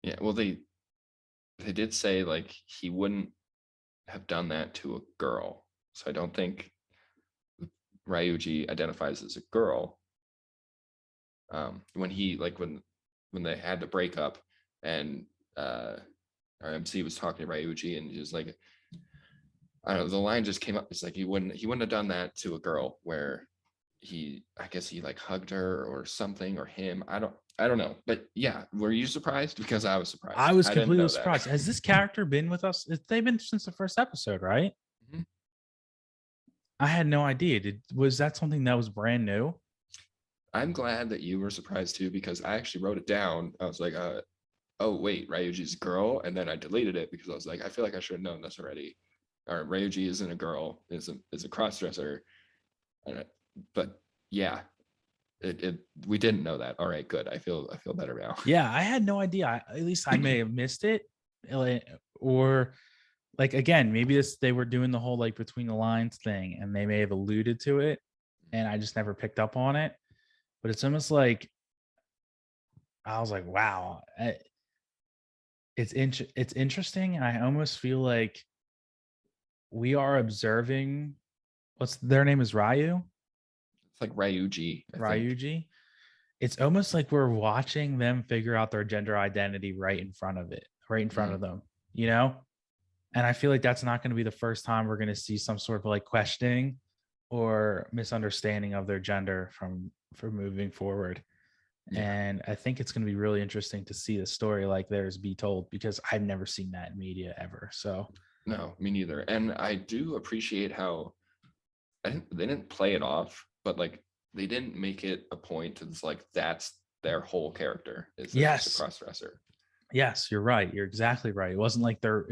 Yeah. Well, they did say like he wouldn't have done that to a girl. So I don't think Ryuji identifies as a girl. When he like when they had to break up, and our MC was talking to Ryuji, and he was like, I don't know, the line just came up. It's like he wouldn't have done that to a girl, where I guess he like hugged her or something, or him. I don't know. But yeah, were you surprised? Because I was I surprised. was I didn't completely know that. surprised. Has this character been with us? They've been since the first episode, right? Mhm. I had no idea. Was that something that was brand new? I'm glad that you were surprised too, because I actually wrote it down. I was like, oh wait, Ryuji's a girl, and then I deleted it because I was like, I feel like I should have known this already. Or Ryuji isn't a girl, is a cross dresser. But yeah, it we didn't know that. All right, good. I feel better now. Yeah, I had no idea. At least I may have missed it, or like again, maybe they were doing the whole like between the lines thing, and they may have alluded to it, and I just never picked up on it. But it's almost like I was like, wow, it's interesting, and I almost feel like we are observing. What's their name is Ryu, It's like Ryuji, I think. Ryuji. It's almost like we're watching them figure out their gender identity right in front Mhm. of them, you know? And I feel like that's not going to be the first time we're going to see some sort of like questioning or misunderstanding of their gender from moving forward. Yeah. And I think it's going to be really interesting to see the story like theirs be told, because I've never seen that in media ever. So No, me neither. And I do appreciate how they didn't play it off, but like they didn't make it a point to just like that's their whole character, is they're just a yes, cross dresser. yes, you're right. You're exactly right. It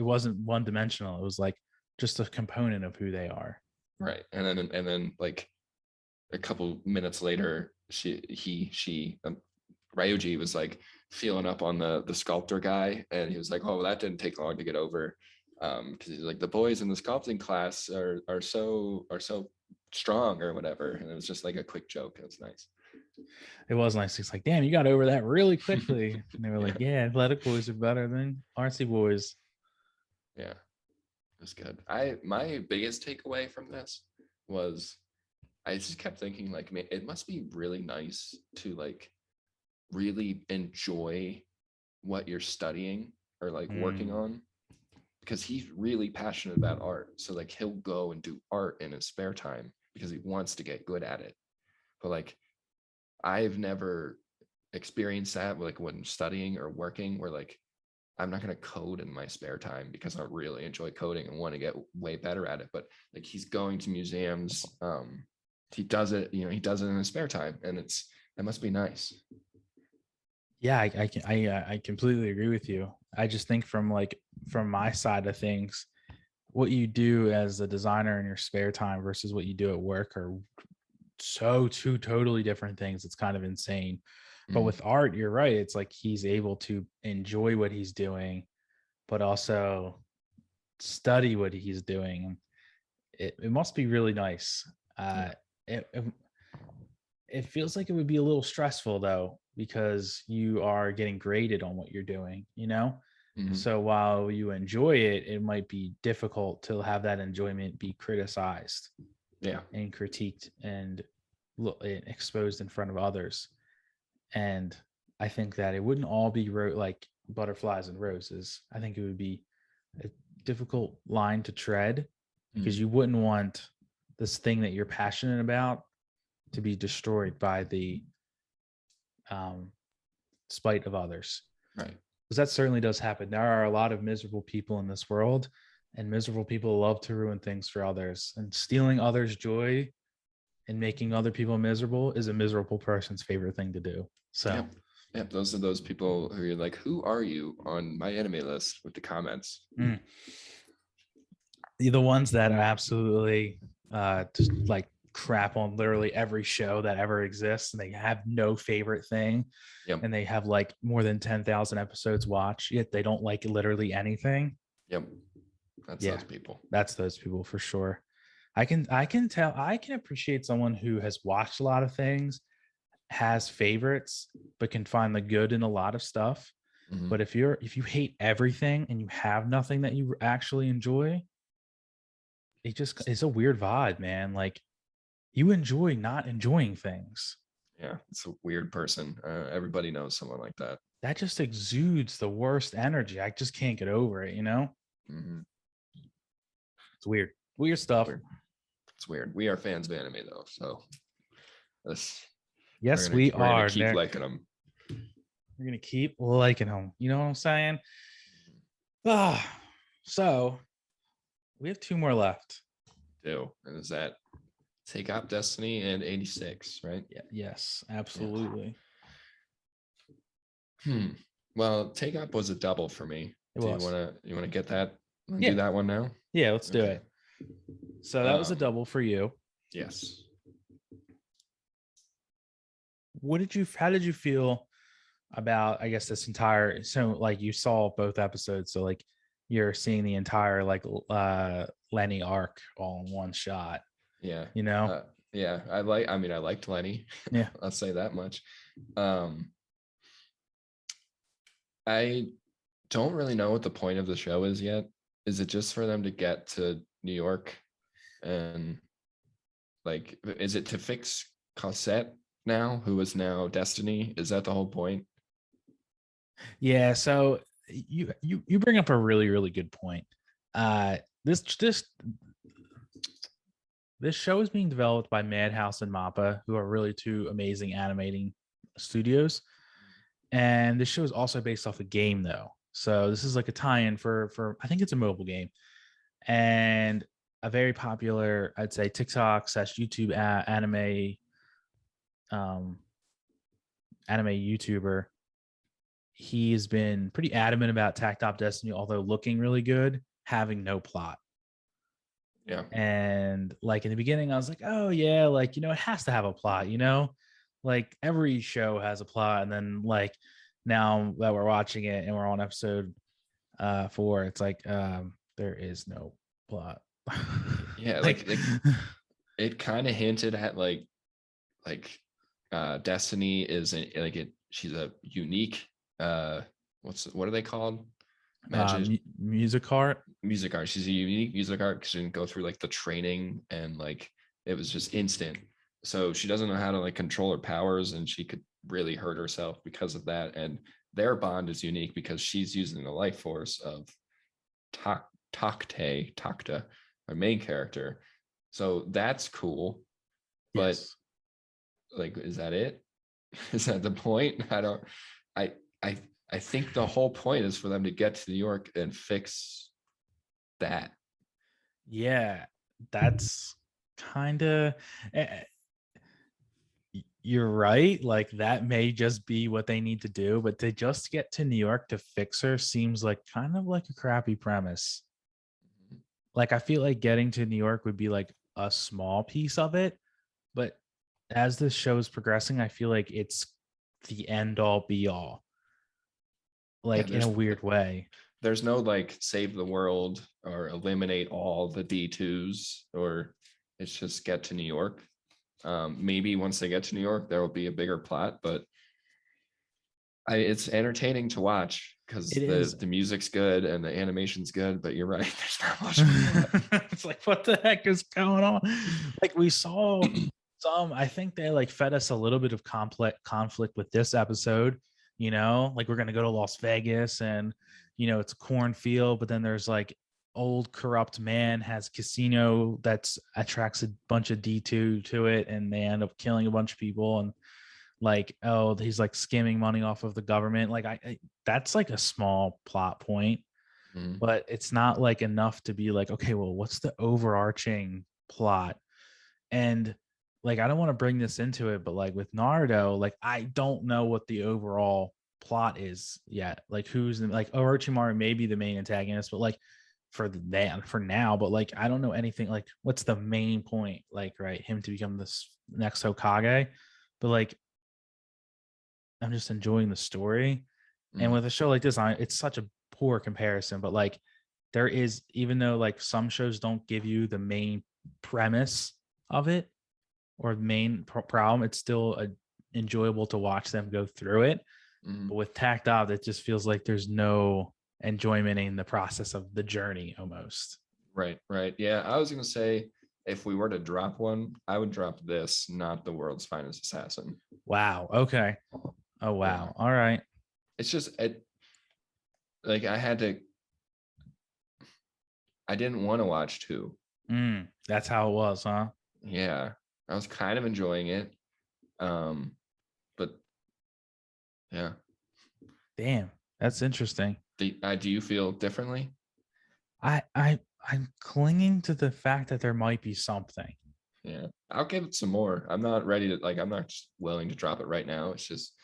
wasn't one dimensional. It was like just a component of who they are. Right. And then like a couple minutes later, she Ryuji was like feeling up on the sculptor guy, and he was like, oh, well, that didn't take long to get over. Because he's like, the boys in the sculpting class are so strong or whatever. And it was just like a quick joke. It was nice. It was nice. It's like, damn, you got over that really quickly. And they were Yeah. like, yeah, athletic boys are better than artsy boys. Yeah. It was good. My biggest takeaway from this was I just kept thinking like, man, it must be really nice to like really enjoy what you're studying or like working Mm. on, because he's really passionate about art. So like he'll go and do art in his spare time because he wants to get good at it. But like I've never experienced that like when studying or working, where like I'm not going to code in my spare time because I really enjoy coding and want to get way better at it. But like he's going to museums. He does it in his spare time, and it must be nice. Yeah, I completely agree with you. I just think from my side of things, what you do as a designer in your spare time versus what you do at work are so two totally different things. It's kind of insane. But Mm, with art, you're right. It's like he's able to enjoy what he's doing, but also study what he's doing. It must be really nice. yeah. It it feels like it would be a little stressful though, because you are getting graded on what you're doing, you know? Hmm. So while you enjoy it, it might be difficult to have that enjoyment be criticized Yeah. and critiqued and exposed in front of others. And I think that it wouldn't all be like butterflies and roses. I think it would be a difficult line to tread, because Mm, you wouldn't want this thing that you're passionate about to be destroyed by the um, spite of others. right. Because that certainly does happen. There are a lot of miserable people in this world, and miserable people love to ruin things for others. And stealing others' joy and making other people miserable is a miserable person's favorite thing to do. So, Yep. Yep. Those are those people who you're like, who are you on my enemy list with the comments? mm, the ones that are absolutely just like crap on literally every show that ever exists, and they have no favorite thing, Yep. and they have like more than 10,000 episodes watched, yet they don't like literally anything. Yep. That's Yeah, those people. that's those people for sure. I can tell, I can appreciate someone who has watched a lot of things, has favorites, but can find the good in a lot of stuff. Hmm. But if you hate everything and you have nothing that you actually enjoy, it's a weird vibe, man. Like, you enjoy not enjoying things. Yeah. It's a weird person. Everybody knows someone like that. That just exudes the worst energy. I just can't get over it, you know? Hmm. It's weird. Weird It's stuff. weird. It's weird. We are fans of anime though, so this Yes, we we're gonna are, keep Nick. liking them. We're gonna keep liking them. You know what I'm saying? Ah, so we have two more left. Do and is that Take Up Destiny and 86, right? Yeah, yes, Yeah. absolutely. Hmm. Well, Take Up was a double for me. It Do was. you wanna get that? Wanna do Yeah, that one now? yeah. Let's do Okay. it. So that was a Um. double for you. Yes. What did you? How did you feel about, I guess, this entire? So like you saw both episodes, so like you're seeing the entire like Lenny arc all in one shot. Yeah. You know? Uh. Yeah. I like. I mean, I liked Lenny. Yeah. I'll say that much. Um. I don't really know what the point of the show is yet. Is it just for them to get to New York and like is it to fix Cosette now, who is now Destiny? Is that the whole point? Yeah. So you bring up a really good point. Uh, this show is being developed by Madhouse and Mappa, who are really two amazing animating studios. And this show is also based off a game, though. So this is like a tie-in for I think it's a mobile game, and a very popular, I'd say, TikTok slash YouTube um, anime YouTuber. He's been pretty adamant about Tactop Destiny, although looking really good, having no plot. Yeah. And like in the beginning, I was like, oh yeah, like, it has to have a plot, like every show has a plot. And then like now that we're watching it and we're on episode 4, it's like there is no plot. Yeah, like it kind of hinted at like Destiny is like it she's a unique what are they called? Magic music art. music art. She's a unique music art because she didn't go through like the training and like it was just instant. So she doesn't know how to like control her powers and she could really hurt herself because of that. And their bond is unique because she's using the life force of Takta, our main character. So that's cool. But Yes. like, is that it? Is that the point? I don't I I I think the whole point is for them to get to New York and fix that. Yeah, that's kind of you're right. Like that may just be what they need to do, but to just get to New York to fix her seems like kind of like a crappy premise. Like I feel like getting to New York would be like a small piece of it, but as this show is progressing, I feel like it's the end all be all, Yeah, like in a weird way. there's no like save the world or eliminate all the D2s, or it's just get to New York. Maybe once they get to New York, there will be a bigger plot, but it's entertaining to watch It because is. the music's good and the animation's good. But you're right, there's not much plot. It's like, what the heck is going on? Like we saw some, I think they like fed us a little bit of complex conflict with this episode, like we're gonna go to Las Vegas and it's a cornfield, but then there's like old corrupt man has casino that's attracts a bunch of D2 to it, and they end up killing a bunch of people, and like, oh, he's like skimming money off of the government. Like that's like a small plot point, Mhm. but it's not like enough to be like, okay, well, what's the overarching plot? And like, I don't want to bring this into it, but like with Naruto, like I don't know what the overall plot is yet. Like who's like Orochimaru may be the main antagonist, but like for now, but like I don't know anything like what's the main point, like right, him to become this next Hokage. But like I'm just enjoying the story. And Mhm. with a show like this, it's such a poor comparison, but like there is, even though like some shows don't give you the main premise of it or the main problem, it's still enjoyable to watch them go through it. But Mhm. with Tacked Off, it just feels like there's no enjoyment in the process of the journey almost. Right, right. Yeah, I was gonna say if we were to drop one, I would drop this, not the world's finest assassin. Wow. Okay. Oh, Yeah, wow. All right. it's just like I had to. I didn't want to watch two. That's how it was, huh? Yeah, I was kind of enjoying it, but yeah. Damn. That's interesting. Do you feel differently? I'm clinging to the fact that there might be something. Yeah, I'll give it some more. I'm not ready to like. I'm not just willing to drop it right now. It's just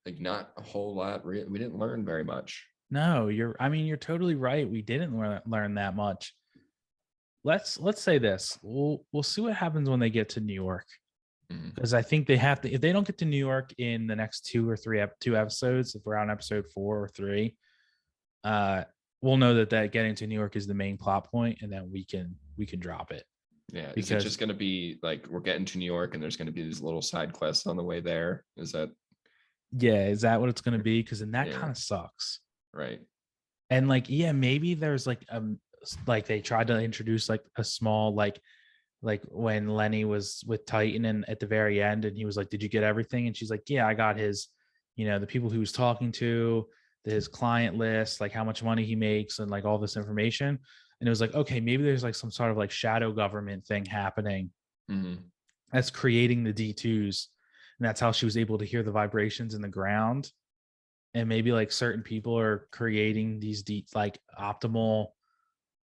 like not a whole lot. We didn't learn very much. No, you're totally right. We didn't learn that much. Let's say this. We'll see what happens when they get to New York, Mhm. because I think they have to, if they don't get to New York in the next two episodes, if we're on episode 4 or 3, uh we'll know that getting to New York is the main plot point, and then we can drop it. Yeah, is it Because just going to be like we're getting to New York and there's going to be these little side quests on the way there? Is that yeah, is that what it's going to be? Because then that kind yeah, of sucks. right? And like, yeah, maybe there's like they tried to introduce like a small like when Lenny was with Titan and at the very end, and he was like, did you get everything? And she's like, yeah, I got his, the people he was talking to, his client list, like how much money he makes, and like all this information. And it was like, okay, maybe there's like some sort of like shadow government thing happening Hmm. that's creating the D2s. And that's how she was able to hear the vibrations in the ground. And maybe like certain people are creating these like optimal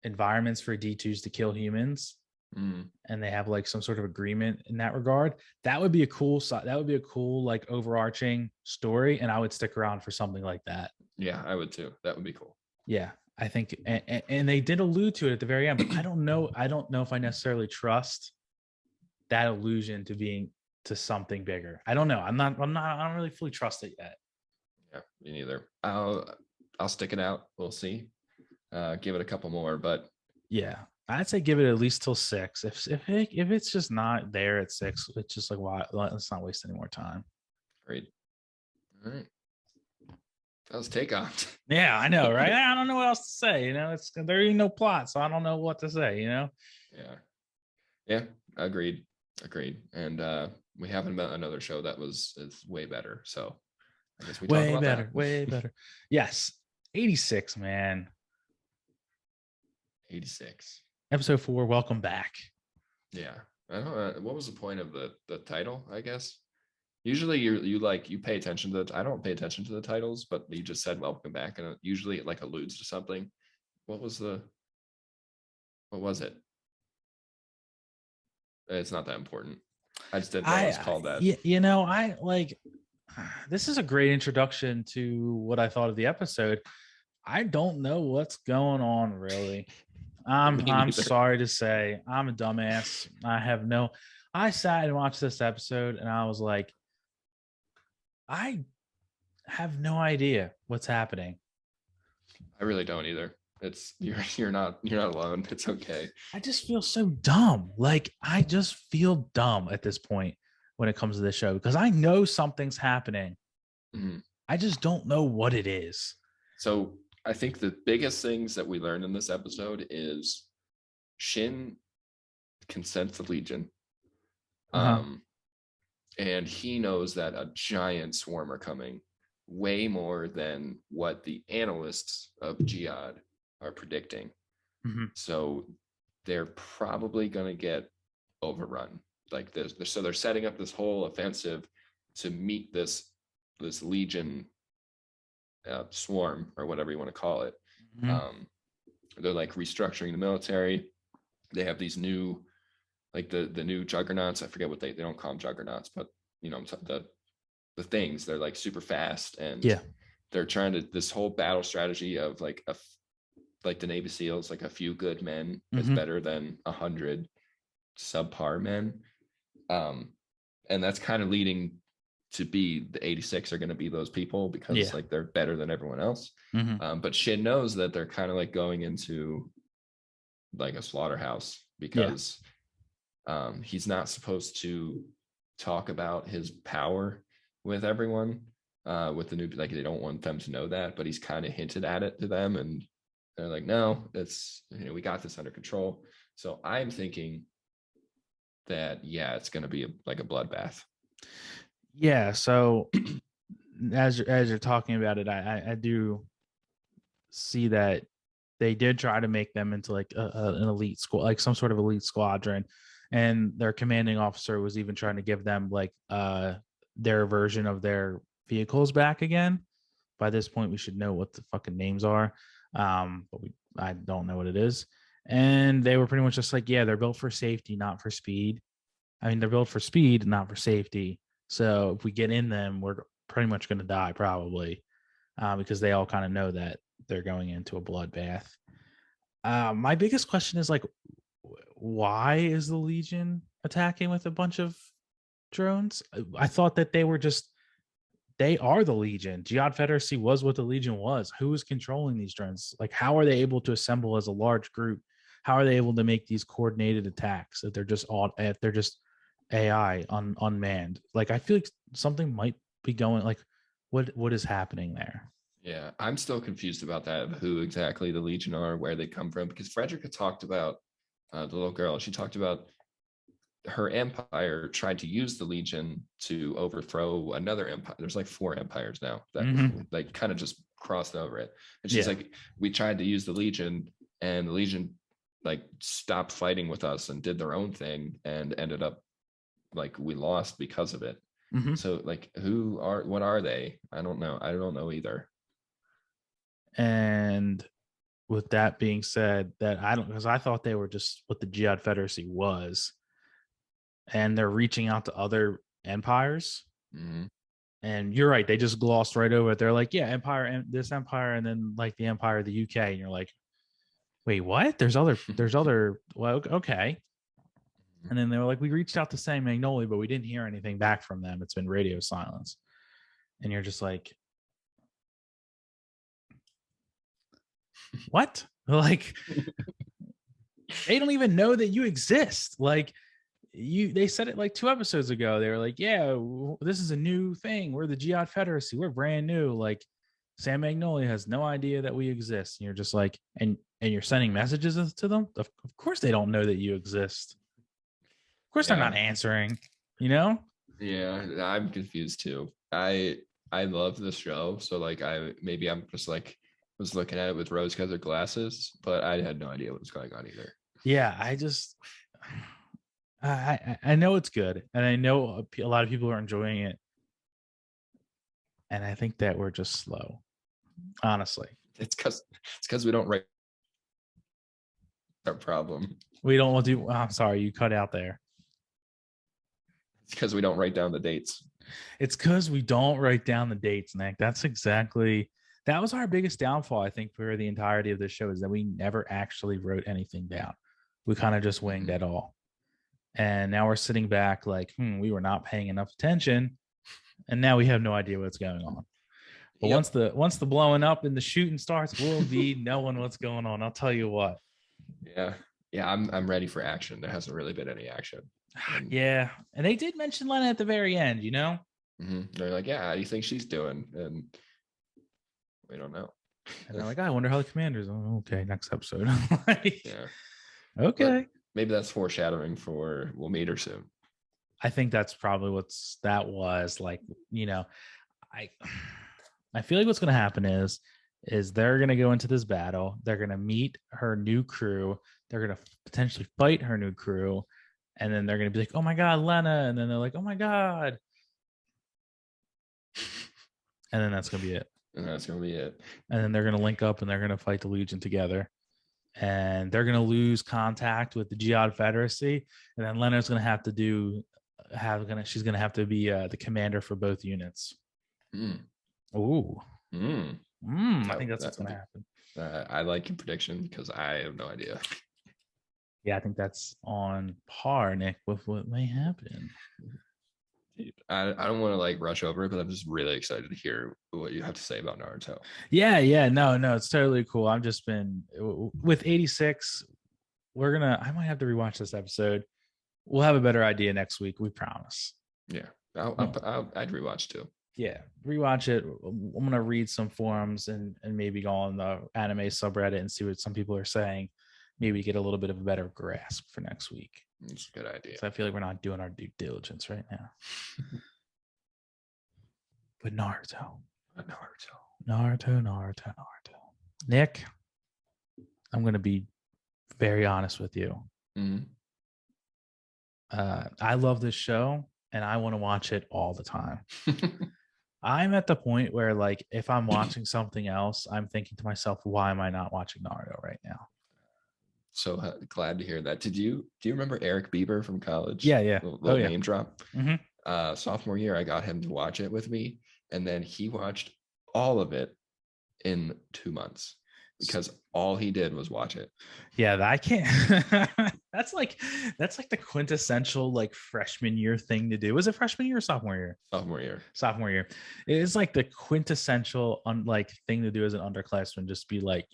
environments for D2s to kill humans, Hmm. and they have like some sort of agreement in that regard. That would be a cool like overarching story, and I would stick around for something like that. Yeah, I would too. That would be cool. Yeah, I think, and they did allude to it at the very end, but I don't know if I necessarily trust that allusion to being to something bigger. I don't know. I don't really fully trust it yet. Yeah, me neither. I'll stick it out. We'll see. Give it a couple more, but Yeah, I'd say give it at least till 6. If it's just not there at 6, it's just like, why? Let's not waste any more time. great. All right, that was takeoff. Yeah, I know, right? I don't know what else to say. It's there ain't no plot, so I don't know what to say. Yeah, yeah, agreed, agreed. And we haven't met another show that was is way better. So I guess we talk Way about that. better, way better. Yes, 86, man. 86. Episode 4. Welcome back. Yeah. I don't know. What was the point of the title, I guess? Usually you pay attention to I don't pay attention to the titles, but you just said welcome back and usually it like alludes to something. What was the what was it? It's not that important. I just didn't know it was called that. I like this is a great introduction to what I thought of the episode. I don't know what's going on really. Me I'm neither. sorry to say I'm a dumbass. I sat and watched this episode and I was like, I have no idea what's happening. I really don't either. It's you're not alone. It's okay. I just feel so dumb. Like I just feel dumb at this point when it comes to this show because I know something's happening. Mhm. I just don't know what it is. So I think the biggest things that we learned in this episode is Shin consents the Legion. Uh-huh. Um, and he knows that a giant swarm are coming, way more than what the analysts of Jihad are predicting. Mm-hmm. So they're probably going to get overrun. Like this, so they're setting up this whole offensive to meet this Legion swarm or whatever you want to call it. Mm-hmm. Um, they're like restructuring the military. They have these new, like the new juggernauts. I forget what they don't call them juggernauts, but you know the things. They're like super fast and Yeah. they're trying to this whole battle strategy of like the Navy SEALs, like a few good men is Mm-hmm. better than 100 subpar men. Um, and that's kind of leading to be the 86 are going to be those people because Yeah. like they're better than everyone else. Mm-hmm. But Shin knows that they're kind of like going into like a slaughterhouse Yeah. because he's not supposed to talk about his power with everyone with the new like they don't want them to know that, but he's kind of hinted at it to them and they're like, no, it's we got this under control. So I'm thinking that yeah, it's going to be like a bloodbath. Yeah. So as you're talking about it, I do see that they did try to make them into like an elite squad, like some sort of elite squadron, and their commanding officer was even trying to give them like their version of their vehicles back again. By this point, we should know what the fucking names are, but I don't know what it is. And they were pretty much just like, yeah, they're built for safety, not for speed. I mean, they're built for speed, not for safety. So if we get in them, we're pretty much going to die probably, because they all kind of know that they're going into a bloodbath. My biggest question is like, why is the Legion attacking with a bunch of drones? I thought that they are the Legion. Jihad Federacy was what the Legion was. Who is controlling these drones? Like, how are they able to assemble as a large group? How are they able to make these coordinated attacks if they're just AI unmanned? Like, I feel like something might be going like, what is happening there? Yeah, I'm still confused about that of who exactly the Legion are, where they come from, because Frederica talked about the little girl. She talked about her empire tried to use the Legion to overthrow another empire. There's like 4 empires now that Mm-hmm. like kind of just crossed over it. And she's Yeah. like, we tried to use the Legion, and the Legion like stopped fighting with us and did their own thing, and ended up like we lost because of it. Mm-hmm. So like, what are they? I don't know. I don't know either. And with that being said, that I don't because I thought they were just what the Jihad Federacy was, and they're reaching out to other empires. Mm-hmm. And you're right, they just glossed right over it. They're like, yeah, empire and this empire, and then like the empire of the UK, and you're like, wait, what? There's other. Well, okay. And then they were like, we reached out to Sam Magnoli, but we didn't hear anything back from them. It's been radio silence, and you're just like, what? Like, they don't even know that you exist. Like, they said it like 2 episodes ago. They were like, yeah, this is a new thing. We're the Jihad Federacy. We're brand new. Like, Sam Magnoli has no idea that we exist. And you're just like, and you're sending messages to them. Of course they don't know that you exist. Of course they're Yeah, not answering, you know? yeah, I'm confused too. I love this show, so like I'm just like was looking at it with rose-colored glasses, but I had no idea what was going on either. Yeah, I just I know it's good, and I know a lot of people are enjoying it, and I think that we're just slow, honestly. It's because we don't write our problem. We don't want to. I'm sorry, you cut out there. It's because we don't write down the dates. It's because we don't write down the dates, Nick. That was our biggest downfall, I think, for the entirety of the show, is that we never actually wrote anything down. We kind of just winged it all. And now we're sitting back like, we were not paying enough attention. And now we have no idea what's going on. But once the blowing up and the shooting starts, we'll be knowing what's going on. I'll tell you what. Yeah. Yeah, I'm ready for action. There hasn't really been any action. Yeah. And they did mention Lena at the very end, you know? They're like, yeah, how do you think she's doing? And we don't know. And they're like, I wonder how the commander's. Oh, okay, next episode. Yeah. Okay. But maybe that's foreshadowing for we'll meet her soon. I think that's probably that was like, I feel like what's going to happen is they're going to go into this battle. They're going to meet her new crew. They're going to potentially fight her new crew. And then they're going to be like, oh my God, Lena. And then they're like, oh my God. And then that's going to be it. And that's going to be it. And then they're going to link up and they're going to fight the Legion together. And they're going to lose contact with the Jihad Confederacy. And then Lena's going to have to she's going to have to be the commander for both units. Ooh. I think that's what's going to happen. I like your prediction because I have no idea. Yeah, I think that's on par, Nick, with what may happen. I don't want to like rush over it, but I'm just really excited to hear what you have to say about Naruto. Yeah, no, it's totally cool. I've just been with 86. I might have to rewatch this episode. We'll have a better idea next week. We promise. Yeah, I'd rewatch too. Yeah, rewatch it. I'm gonna read some forums and maybe go on the anime subreddit and see what some people are saying. Maybe get a little bit of a better grasp for next week. It's a good idea. So I feel like we're not doing our due diligence right now. But Naruto. Nick, I'm gonna be very honest with you. I love this show and I want to watch it all the time. I'm at the point where, like, if I'm watching something else, I'm thinking to myself, why am I not watching Naruto right now? So glad to hear that. Do you remember Eric Bieber from college? Yeah. Little name drop. Sophomore year, I got him to watch it with me, and then he watched all of it in 2 months because all he did was watch it. Yeah, I can't. that's like the quintessential like freshman year thing to do. Was it freshman year or sophomore year? Sophomore year. It is like the quintessential thing to do as an underclassman. Just be like,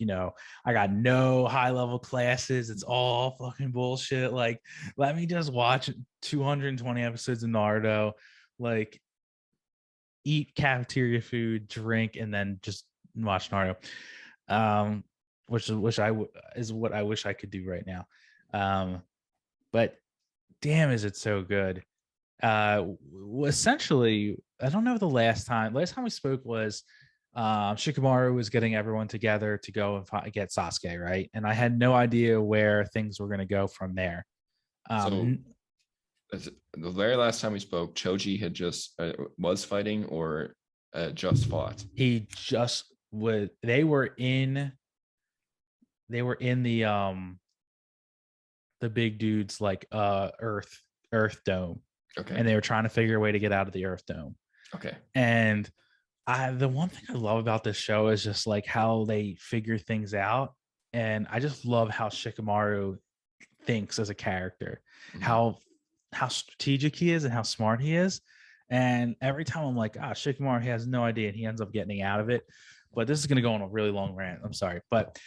I got no high level classes. It's all fucking bullshit. Like, let me just watch 220 episodes of Naruto. Like, eat cafeteria food, drink, and then just watch Naruto. Which is what I wish I could do right now. But damn, is it so good. Essentially, I don't know the last time we spoke was Shikamaru was getting everyone together to go and get Sasuke, right? And I had no idea where things were going to go from there. So the very last time we spoke, Choji had just was fighting or just fought. He just would. They were in the big dude's like Earth dome. Okay. And they were trying to figure a way to get out of the Earth dome. Okay. And the one thing I love about this show is just like how they figure things out. And I just love how Shikamaru thinks as a character, how strategic he is and how smart he is. And every time I'm like, Shikamaru, he has no idea, and he ends up getting out of it. But this is going to go on a really long rant. I'm sorry. But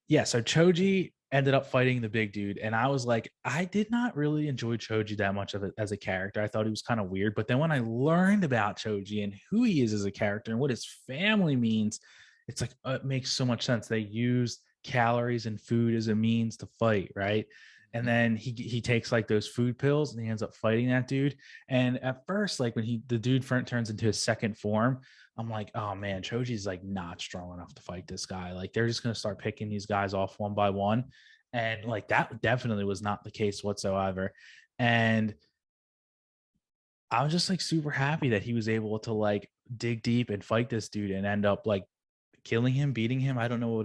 yeah, so Choji ended up fighting the big dude. And I was like, I did not really enjoy Choji that much as a character. I thought he was kind of weird. But then when I learned about Choji and who he is as a character and what his family means, it's like, it makes so much sense. They use calories and food as a means to fight, right? And then he takes like those food pills and he ends up fighting that dude. And at first, like when the dude turns into his second form, I'm like, oh man, Choji's like not strong enough to fight this guy. Like they're just going to start picking these guys off one by one. And like that definitely was not the case whatsoever. And I was just like super happy that he was able to like dig deep and fight this dude and end up like killing him, beating him. I don't know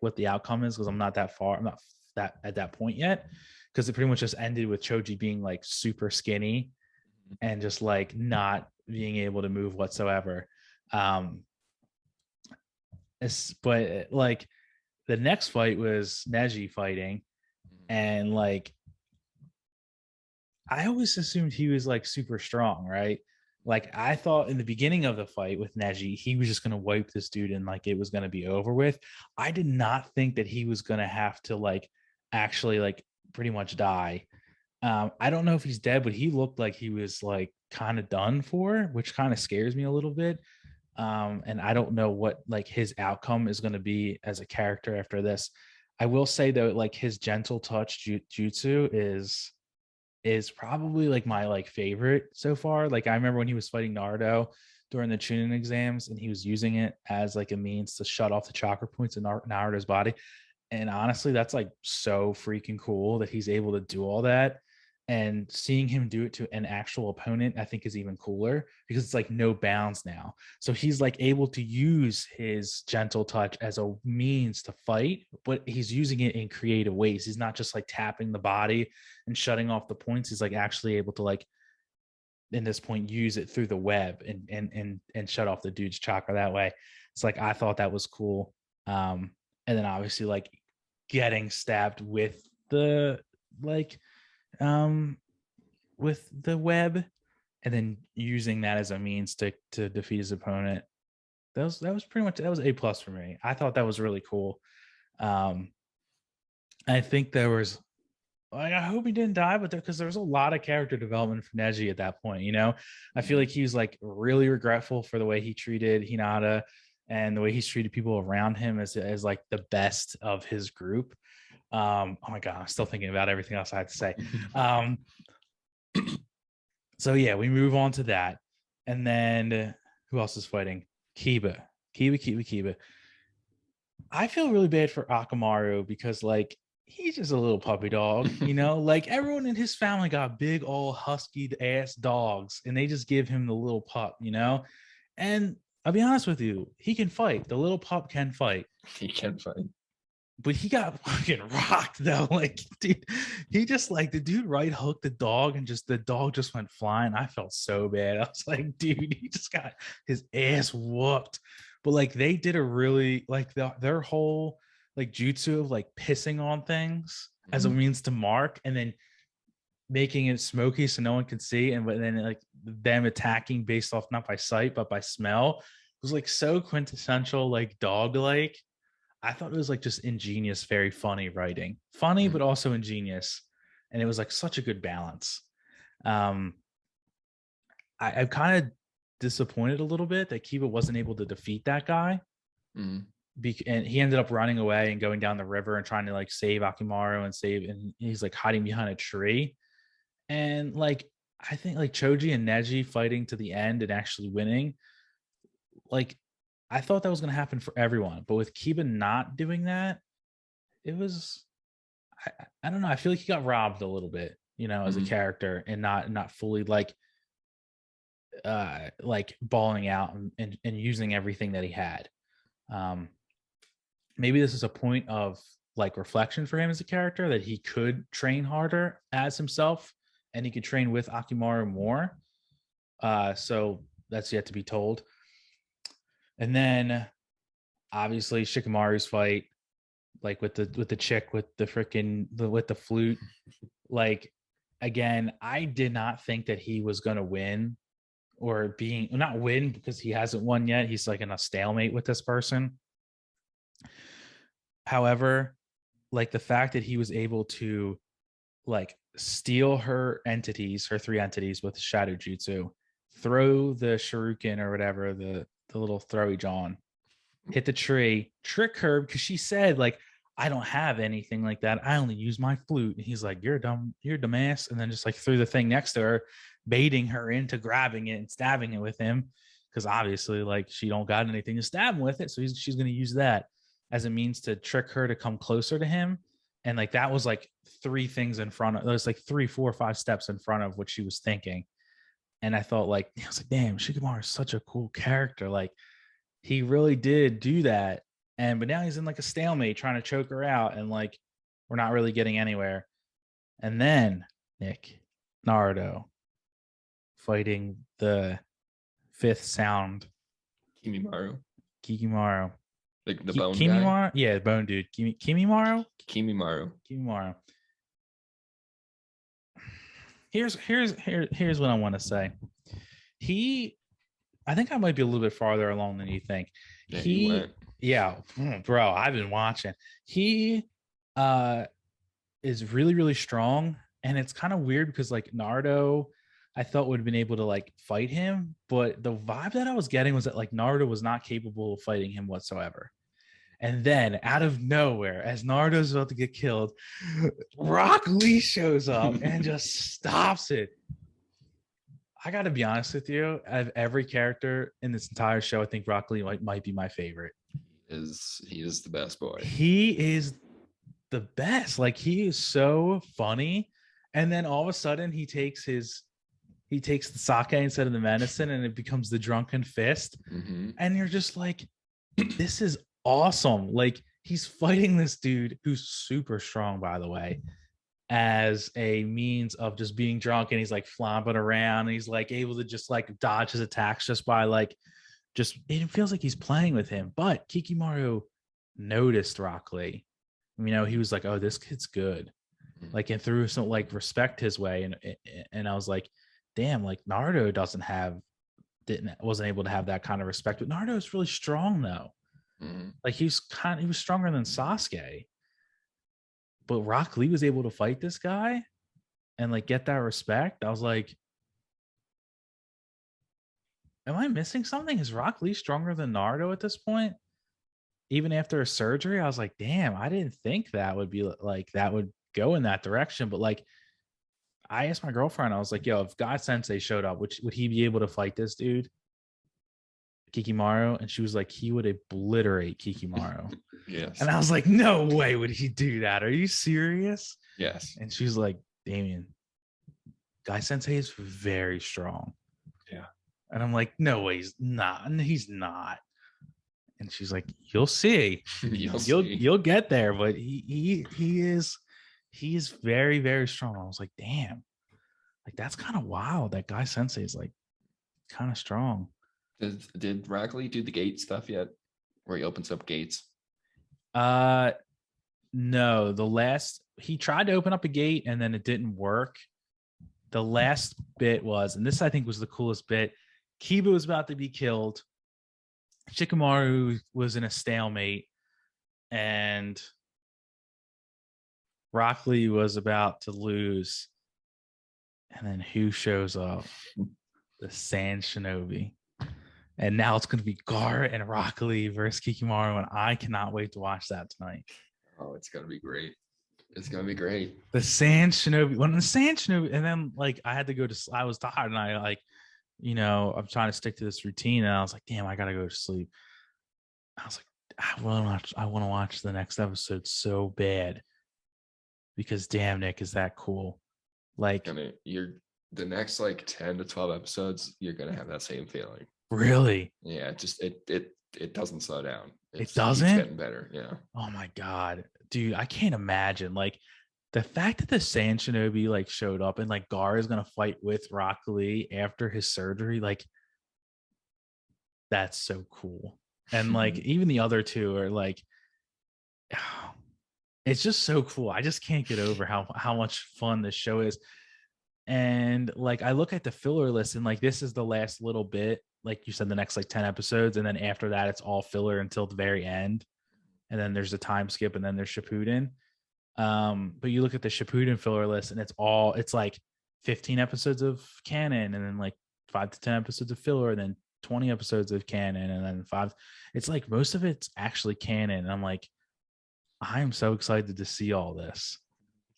what the outcome is because I'm not that far. I'm not that at that point yet because it pretty much just ended with Choji being like super skinny and just like not being able to move whatsoever. Um, but like the next fight was Neji fighting, and like I always assumed he was like super strong, right? Like I thought in the beginning of the fight with Neji, he was just gonna wipe this dude and like it was gonna be over with. I did not think that he was gonna have to like actually like pretty much die. I don't know if he's dead, but he looked like he was like kind of done for, which kind of scares me a little bit. And I don't know what like his outcome is going to be as a character after this. I will say though, like his gentle touch jutsu is probably like my like favorite so far. Like I remember when he was fighting Naruto during the Chunin exams, and he was using it as like a means to shut off the chakra points in Naruto's body. And honestly, that's like so freaking cool that he's able to do all that. And seeing him do it to an actual opponent, I think is even cooler because it's like no bounds now. So he's like able to use his gentle touch as a means to fight, but he's using it in creative ways. He's not just like tapping the body and shutting off the points. He's like actually able to like in this point use it through the web and shut off the dude's chakra that way. It's like I thought that was cool. And then obviously like getting stabbed like um with the web and then using that as a means to defeat his opponent. That was pretty much that was A plus for me. I thought that was really cool. Um I think there was like I hope he didn't die, but because there was a lot of character development for Neji at that point, you know. I feel like he was like really regretful for the way he treated Hinata and the way he's treated people around him as like the best of his group. Oh my god, I'm still thinking about everything else I had to say. Um, so yeah, we move on to that, and then who else is fighting? Kiba. I feel really bad for Akamaru because like he's just a little puppy dog, you know. Like everyone in his family got big old husky ass dogs, and they just give him the little pup, you know. And I'll be honest with you, he can fight. The little pup can fight. He can fight. But he got fucking rocked though. Like, dude, he just like the dude right hooked the dog and just the dog just went flying. I felt so bad. I was like, dude, he just got his ass whooped. But like they did a really like their whole like jutsu of like pissing on things as a means to mark and then making it smoky so no one could see, and but then like them attacking based off not by sight but by smell was like so quintessential like dog like. I thought it was like just ingenious, very funny writing. Funny, but also ingenious. And it was like such a good balance. Um, I'm kind of disappointed a little bit that Kiba wasn't able to defeat that guy. And he ended up running away and going down the river and trying to like save Akimaru and he's like hiding behind a tree. And like I think like Choji and Neji fighting to the end and actually winning, like I thought that was gonna happen for everyone. But with Kiba not doing that, it was I don't know. I feel like he got robbed a little bit, you know, as a character and not fully like balling out and using everything that he had. Um maybe this is a point of like reflection for him as a character that he could train harder as himself and he could train with Akimaru more. So that's yet to be told. And then obviously Shikamaru's fight, like with the chick with the freaking with the flute. Like again, I did not think that he was gonna win or being not win because he hasn't won yet. He's like in a stalemate with this person. However, like the fact that he was able to like steal her three entities with Shadow Jutsu, throw the shuriken or whatever, the little throwy John, hit the tree, trick her because she said like I don't have anything like that. I only use my flute. And he's like, you're a dumb ass. And then just like threw the thing next to her, baiting her into grabbing it and stabbing it with him. Cause obviously, like she don't got anything to stab him with it. So she's gonna use that as a means to trick her to come closer to him. And like that was like three things in front of there's like 3, 4, 5 steps in front of what she was thinking. And I thought like I was like, damn, Shikamaru is such a cool character. Like he really did do that. And but now he's in like a stalemate trying to choke her out, and like we're not really getting anywhere. And then Nick, Naruto fighting the fifth sound, Kimimaru, Kikimaru. like the bone guy. Kimimaru? Yeah, bone dude. Kimimaru? Kimimaru. Kimimaru. Here's what I want to say. I think I might be a little bit farther along than you think. Yeah, you went. Yeah, bro, I've been watching. He uh is really, really strong. And it's kind of weird because like Naruto, I thought would have been able to like fight him, but the vibe that I was getting was that like Naruto was not capable of fighting him whatsoever. And then out of nowhere, as Naruto's about to get killed, Rock Lee shows up and just stops it. I got to be honest with you. Out of every character in this entire show, I think Rock Lee might be my favorite. He is the best boy. He is the best. Like he is so funny. And then all of a sudden he takes the sake instead of the medicine and it becomes the drunken fist. Mm-hmm. And you're just like, this is awesome. Like he's fighting this dude who's super strong, by the way, as a means of just being drunk, and he's like flopping around and he's like able to just like dodge his attacks just by like just it feels like he's playing with him. But Kikimaru noticed Rock Lee. He was like, oh, this kid's good. Like, and threw some like respect his way. And I was like, damn, like Naruto wasn't able to have that kind of respect. But Naruto is really strong though. Mm-hmm. Like he was stronger than Sasuke. But Rock Lee was able to fight this guy and like get that respect. I was like, am I missing something? Is Rock Lee stronger than Naruto at this point? Even after a surgery, I was like, damn, I didn't think that would be like that would go in that direction. But like, I asked my girlfriend, I was like, yo, if God Sensei showed up, would he be able to fight this dude, Kikimaru? And she was like, he would obliterate Kikimaru. Yes. And I was like, no way would he do that. Are you serious? Yes. And she's like, Damien, Guy Sensei is very strong. Yeah. And I'm like, no way, he's not. And he's not. And she's like, you'll see. You'll get there. But he is very, very strong. I was like, damn. Like that's kind of wild. That Guy Sensei is like kind of strong. Did Rock Lee do the gate stuff yet? Where he opens up gates? No. He tried to open up a gate and then it didn't work. The last bit was, and this I think was the coolest bit, Kiba was about to be killed. Shikamaru was in a stalemate, and Rock Lee was about to lose. And then who shows up? The Sand Shinobi. And now it's going to be Gar and Rock Lee versus Kikimaru, and I cannot wait to watch that tonight. Oh, it's going to be great. It's going to be great. The Sand Shinobi. When the Sand Shinobi, and then like I had to go to, I was tired, and I like, I'm trying to stick to this routine, and I was like, damn, I got to go to sleep. I was like, I want to watch the next episode so bad because damn, Nick, is that cool? Like, the next like 10 to 12 episodes, you're gonna have that same feeling. Really? Yeah, it doesn't slow down. It doesn't? It's getting better. Yeah. Oh my god, dude, I can't imagine like the fact that the Sand Shinobi like showed up and like Gar is gonna fight with Rock Lee after his surgery. Like, that's so cool. And like even the other two are like, it's just so cool. I just can't get over how much fun this show is. And like I look at the filler list and like this is the last little bit, like you said, the next like 10 episodes, and then after that it's all filler until the very end, and then there's a time skip, and then there's Shippuden. But you look at the Shippuden filler list and it's like 15 episodes of canon, and then like 5 to 10 episodes of filler, and then 20 episodes of canon, and then 5. It's like most of it's actually canon, and I'm like, I'm so excited to see all this.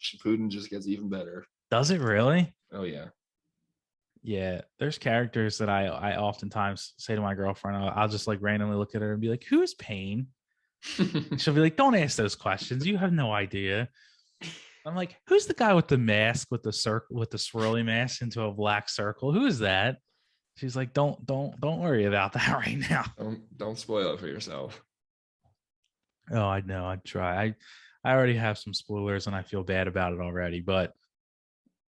Shippuden just gets even better. Does it really? Oh yeah. Yeah, there's characters that I oftentimes say to my girlfriend, I'll just like randomly look at her and be like, who's Pain? She'll be like, don't ask those questions, you have no idea. I'm like, who's the guy with the mask, with the circle, with the swirly mask into a black circle? Who is that? She's like, don't worry about that right now. Don't spoil it for yourself. Oh, I know. I'd try. I already have some spoilers and I feel bad about it already, but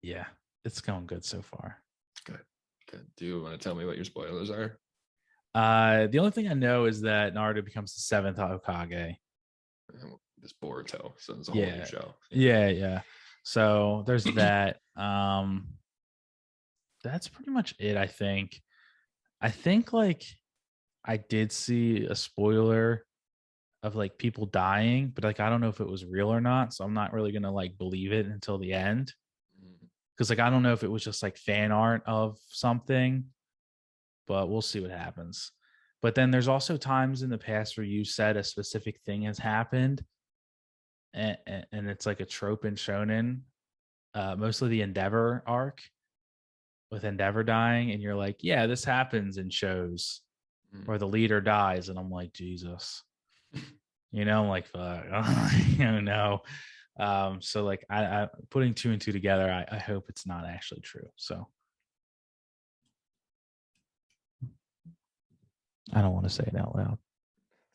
yeah, it's going good so far. Good. Do you want to tell me what your spoilers are? The only thing I know is that Naruto becomes the seventh Hokage. This Boruto, so it's a whole new Yeah. show. Yeah. So there's that. That's pretty much it, I think. I think like I did see a spoiler of like people dying, but like I don't know if it was real or not. So I'm not really gonna like believe it until the end. Because like I don't know if it was just like fan art of something, but we'll see what happens. But then there's also times in the past where you said a specific thing has happened, and it's like a trope in shonen, mostly the Endeavor arc with Endeavor dying, and you're like, yeah, this happens in shows where the leader dies, and I'm like, Jesus, I'm like, fuck, I don't know. So like, I putting two and two together, I hope it's not actually true. So I don't want to say it out loud.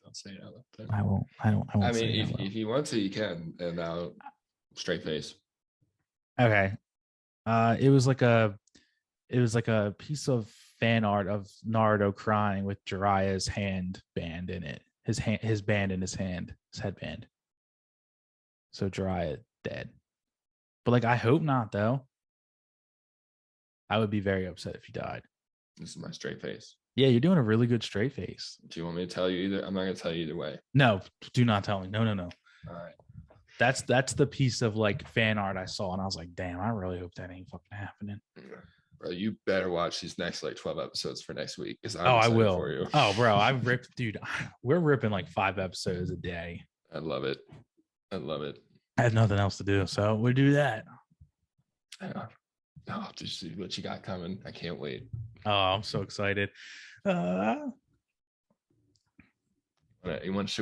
Don't say it out loud. I won't. I don't. I won't I mean, say it out if loud. you want to, you can, and now straight face. Okay. It was like a piece of fan art of Naruto crying with Jiraiya's hand band in it. His band in his hand, his headband. So Jiraiya dead. But like I hope not though. I would be very upset if he died. This is my straight face. Yeah, you're doing a really good straight face. Do you want me to tell you either? I'm not gonna tell you either way. No, do not tell me. No. All right. That's the piece of like fan art I saw, and I was like, damn, I really hope that ain't fucking happening. Bro, you better watch these next like 12 episodes for next week because I'm I excited will. for you. Oh, bro, I ripped, dude. We're ripping like 5 episodes a day. I love it. I love it. I have nothing else to do, so we do that. Oh, just see what you got coming. I can't wait. Oh, I'm so excited. Should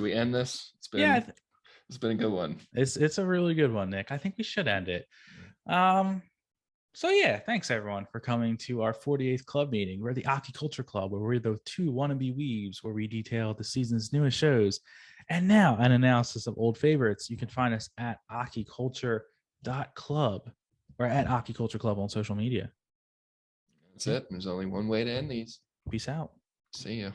we end this? It's been a good one. It's a really good one, Nick. I think we should end it. So yeah, thanks everyone for coming to our 48th club meeting. We're the Aki Culture Club, where we're the two wannabe weebs, where we detail the season's newest shows. And now an analysis of old favorites. You can find us at akiculture.club or at Aki Culture Club on social media. That's it. There's only one way to end these. Peace out. See ya.